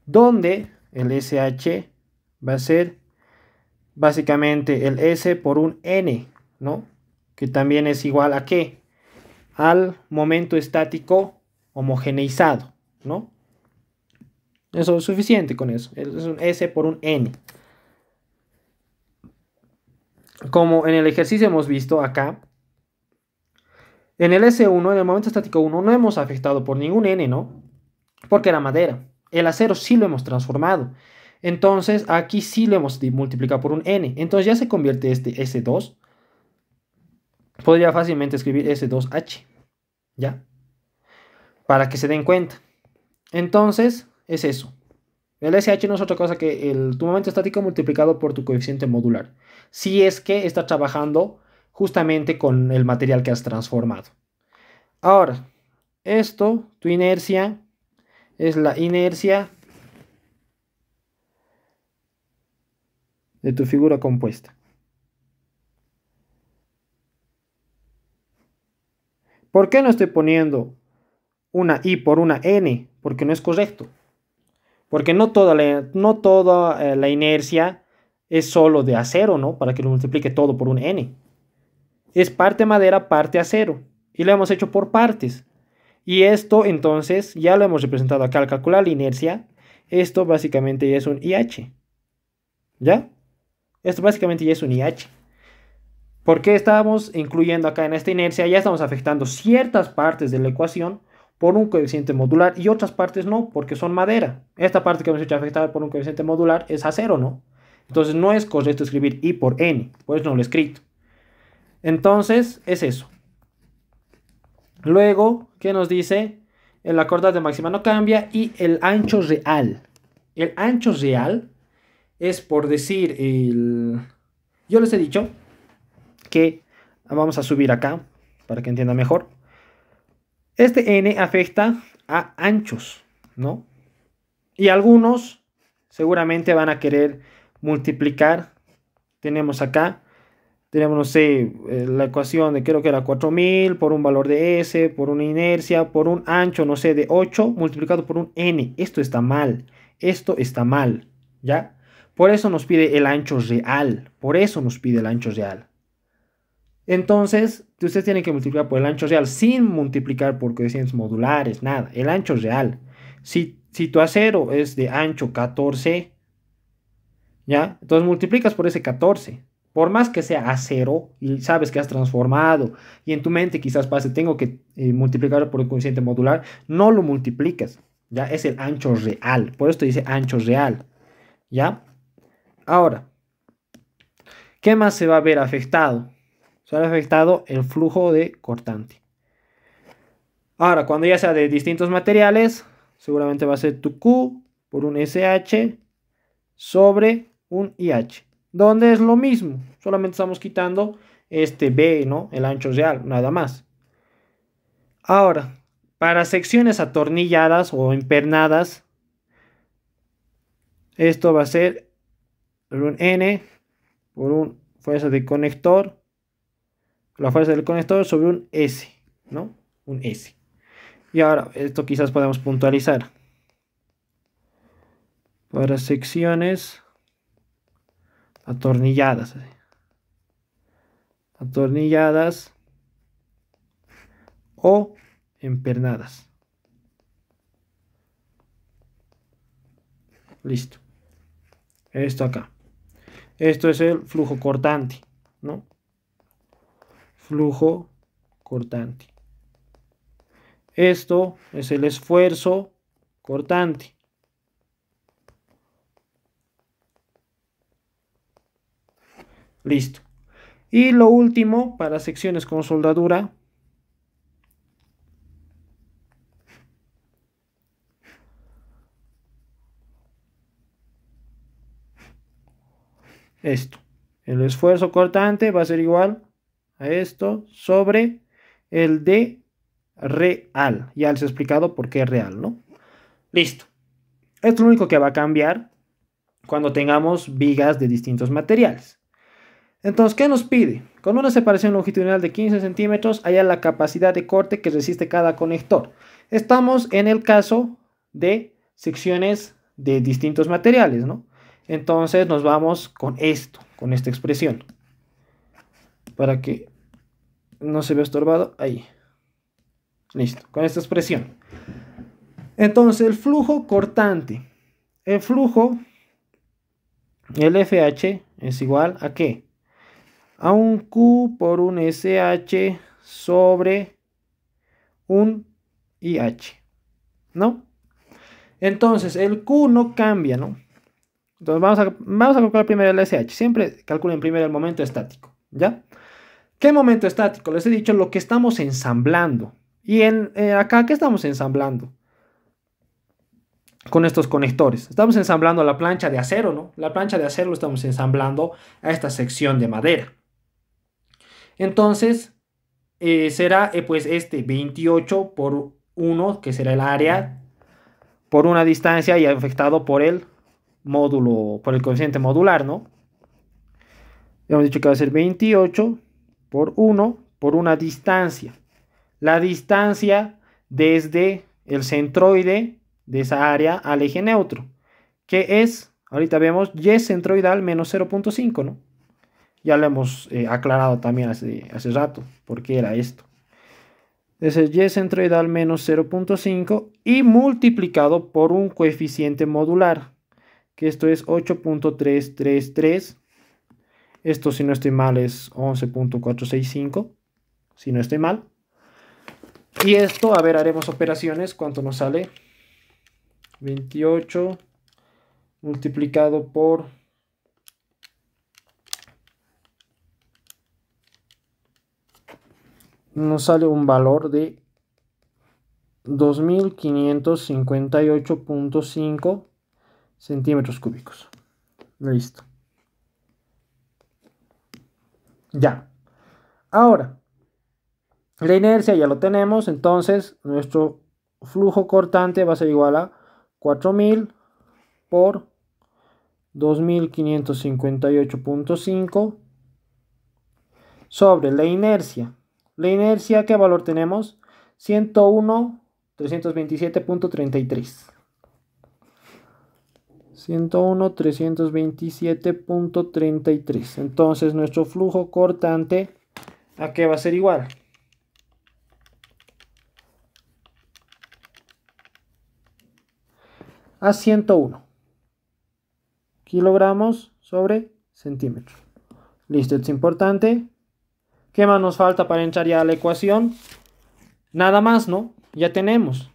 Donde el SH va a ser básicamente el S por un N, ¿no? Que también es igual a ¿qué? Al momento estático homogeneizado, ¿no? Eso es suficiente con eso. Es un S por un N. Como en el ejercicio hemos visto acá, en el S1, en el momento estático 1, no hemos afectado por ningún N, ¿no? Porque era madera. El acero sí lo hemos transformado. Entonces, aquí sí lo hemos multiplicado por un N. Entonces ya se convierte este S2. Podría fácilmente escribir S2H. ¿Ya? Para que se den cuenta. Entonces, es eso. El SH no es otra cosa que tu momento estático multiplicado por tu coeficiente modular. Si es que está trabajando justamente con el material que has transformado. Ahora, tu inercia, es la inercia de tu figura compuesta. ¿Por qué no estoy poniendo una I por una N? Porque no es correcto. Porque no toda la inercia es solo de acero, ¿no? Para que lo multiplique todo por un N. Es parte madera, parte acero. Y lo hemos hecho por partes. Y esto entonces ya lo hemos representado acá al calcular la inercia. Esto básicamente ya es un IH. ¿Ya? Esto básicamente ya es un IH. ¿Por qué estamos incluyendo acá en esta inercia? Ya estamos afectando ciertas partes de la ecuación por un coeficiente modular y otras partes no, porque son madera. Esta parte que hemos hecho afectada por un coeficiente modular es acero, ¿no? Entonces no es correcto escribir I por N, por eso no lo he escrito. Entonces es eso. Luego, ¿qué nos dice? La cortante máxima no cambia y el ancho real. El ancho real es por decir, yo les he dicho que vamos a subir acá para que entienda mejor. Este n afecta a anchos, ¿no? Y algunos seguramente van a querer multiplicar. Tenemos acá, tenemos, no sé, la ecuación de creo que era 4000 por un valor de S, por una inercia, por un ancho, no sé, de 8 multiplicado por un n. Esto está mal, ¿ya? Por eso nos pide el ancho real, por eso nos pide el ancho real. Entonces, ustedes tienen que multiplicar por el ancho real sin multiplicar por coeficientes modulares, nada, el ancho real. Si tu acero es de ancho 14, ¿ya? Entonces multiplicas por ese 14. Por más que sea acero y sabes que has transformado y en tu mente quizás pase, tengo que multiplicar por el coeficiente modular, no lo multiplicas, ¿ya? Es el ancho real, por esto dice ancho real, ¿ya? Ahora, ¿qué más se va a ver afectado? Se va a ver afectado el flujo de cortante. Ahora, cuando ya sea de distintos materiales, seguramente va a ser tu Q por un SH sobre un IH, donde es lo mismo, solamente estamos quitando este B, ¿no? El ancho real, nada más. Ahora, para secciones atornilladas o empernadas, esto va a ser un N por un fuerza de conector, la fuerza del conector sobre un S, ¿no? Un S. Y ahora, esto quizás podemos puntualizar. Para secciones atornilladas. Atornilladas o empernadas. Listo. Esto acá. Esto es el flujo cortante, ¿no? Flujo cortante. Esto es el esfuerzo cortante. Listo. Y lo último, para secciones con soldadura. Esto. El esfuerzo cortante va a ser igual a esto sobre el D real. Ya les he explicado por qué real, ¿no? Listo. Esto es lo único que va a cambiar cuando tengamos vigas de distintos materiales. Entonces, ¿qué nos pide? Con una separación longitudinal de 15 centímetros, haya la capacidad de corte que resiste cada conector. Estamos en el caso de secciones de distintos materiales, ¿no? Entonces nos vamos con esto, con esta expresión. Para que no se vea estorbado, ahí. Listo, con esta expresión. Entonces, el flujo cortante. El flujo, el FH, es igual a ¿qué? A un Q por un SH sobre un IH, ¿no? Entonces, el Q no cambia, ¿no? Entonces, vamos a calcular primero el SH. Siempre calculen primero el momento estático, ¿ya? ¿Qué momento estático? Les he dicho lo que estamos ensamblando. Y acá, ¿qué estamos ensamblando? Con estos conectores. Estamos ensamblando la plancha de acero, ¿no? La plancha de acero lo estamos ensamblando a esta sección de madera. Entonces, será pues este 28 por 1, que será el área, por una distancia y afectado por el módulo, por el coeficiente modular, ¿no? Hemos dicho que va a ser 28 por 1 por una distancia. La distancia desde el centroide de esa área al eje neutro, que es, ahorita vemos, y centroidal menos 0.5, ¿no? Ya lo hemos aclarado también hace rato, por qué era esto. Es el y centroidal menos 0.5 y multiplicado por un coeficiente modular, que esto es 8.333. Esto, si no estoy mal, es 11.465, si no estoy mal. Y esto, a ver, haremos operaciones. ¿Cuánto nos sale? 28 multiplicado por... Nos sale un valor de 2558.5 centímetros cúbicos. Listo. Ya. Ahora, la inercia ya lo tenemos, entonces nuestro flujo cortante va a ser igual a 4000 por 2558.5 sobre la inercia. La inercia, ¿qué valor tenemos? 101.327.33. 101.327.33. Entonces nuestro flujo cortante, ¿a qué va a ser igual? A 101 kilogramos sobre centímetro. Listo, esto es importante. ¿Qué más nos falta para entrar ya a la ecuación? Nada más, ¿no? Ya tenemos.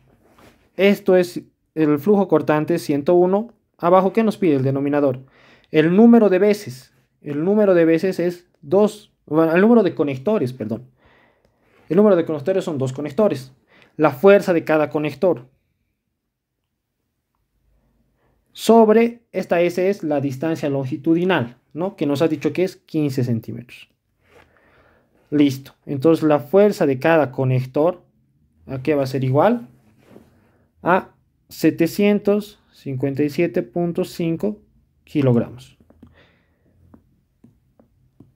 Esto es el flujo cortante 101. Abajo, ¿qué nos pide el denominador? El número de veces. El número de veces es 2. Bueno, el número de conectores, perdón. El número de conectores son 2 conectores. La fuerza de cada conector. Sobre, esta S es la distancia longitudinal, ¿no? Que nos ha dicho que es 15 centímetros. Listo. Entonces la fuerza de cada conector, ¿a qué va a ser igual? A 757.5 kilogramos.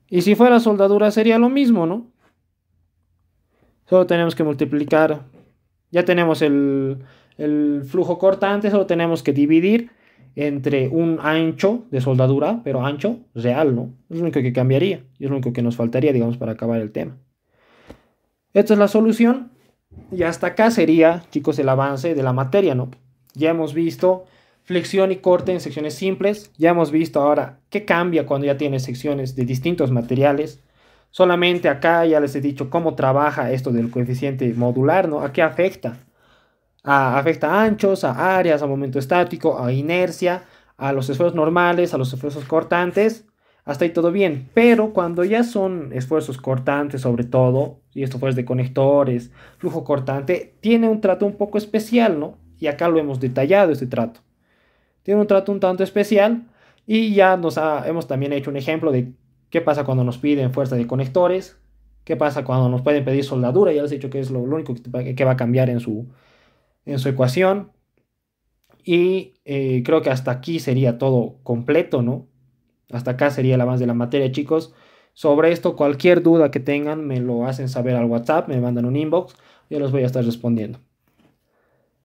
Y si fuera soldadura sería lo mismo, ¿no? Solo tenemos que multiplicar. Ya tenemos el flujo cortante, solo tenemos que dividir entre un ancho de soldadura, pero ancho real, ¿no? Es lo único que cambiaría y es lo único que nos faltaría, digamos, para acabar el tema. Esta es la solución y hasta acá sería, chicos, el avance de la materia, ¿no? Ya hemos visto flexión y corte en secciones simples, ya hemos visto ahora qué cambia cuando ya tienes secciones de distintos materiales. Solamente acá ya les he dicho cómo trabaja esto del coeficiente modular, ¿no? ¿A qué afecta? Afecta a anchos, a áreas, a momento estático, a inercia, a los esfuerzos normales, a los esfuerzos cortantes. Hasta ahí todo bien. Pero cuando ya son esfuerzos cortantes, sobre todo, y esto fue de conectores, flujo cortante, tiene un trato un poco especial, ¿no? Y acá lo hemos detallado, este trato. Tiene un trato un tanto especial y ya hemos también hecho un ejemplo de qué pasa cuando nos piden fuerza de conectores, qué pasa cuando nos pueden pedir soldadura. Ya les he dicho que es lo único que va a cambiar en su ecuación. Y creo que hasta aquí sería todo completo, ¿no? Hasta acá sería el avance de la materia, chicos. Sobre esto, cualquier duda que tengan, me lo hacen saber al WhatsApp, me mandan un inbox, yo los voy a estar respondiendo.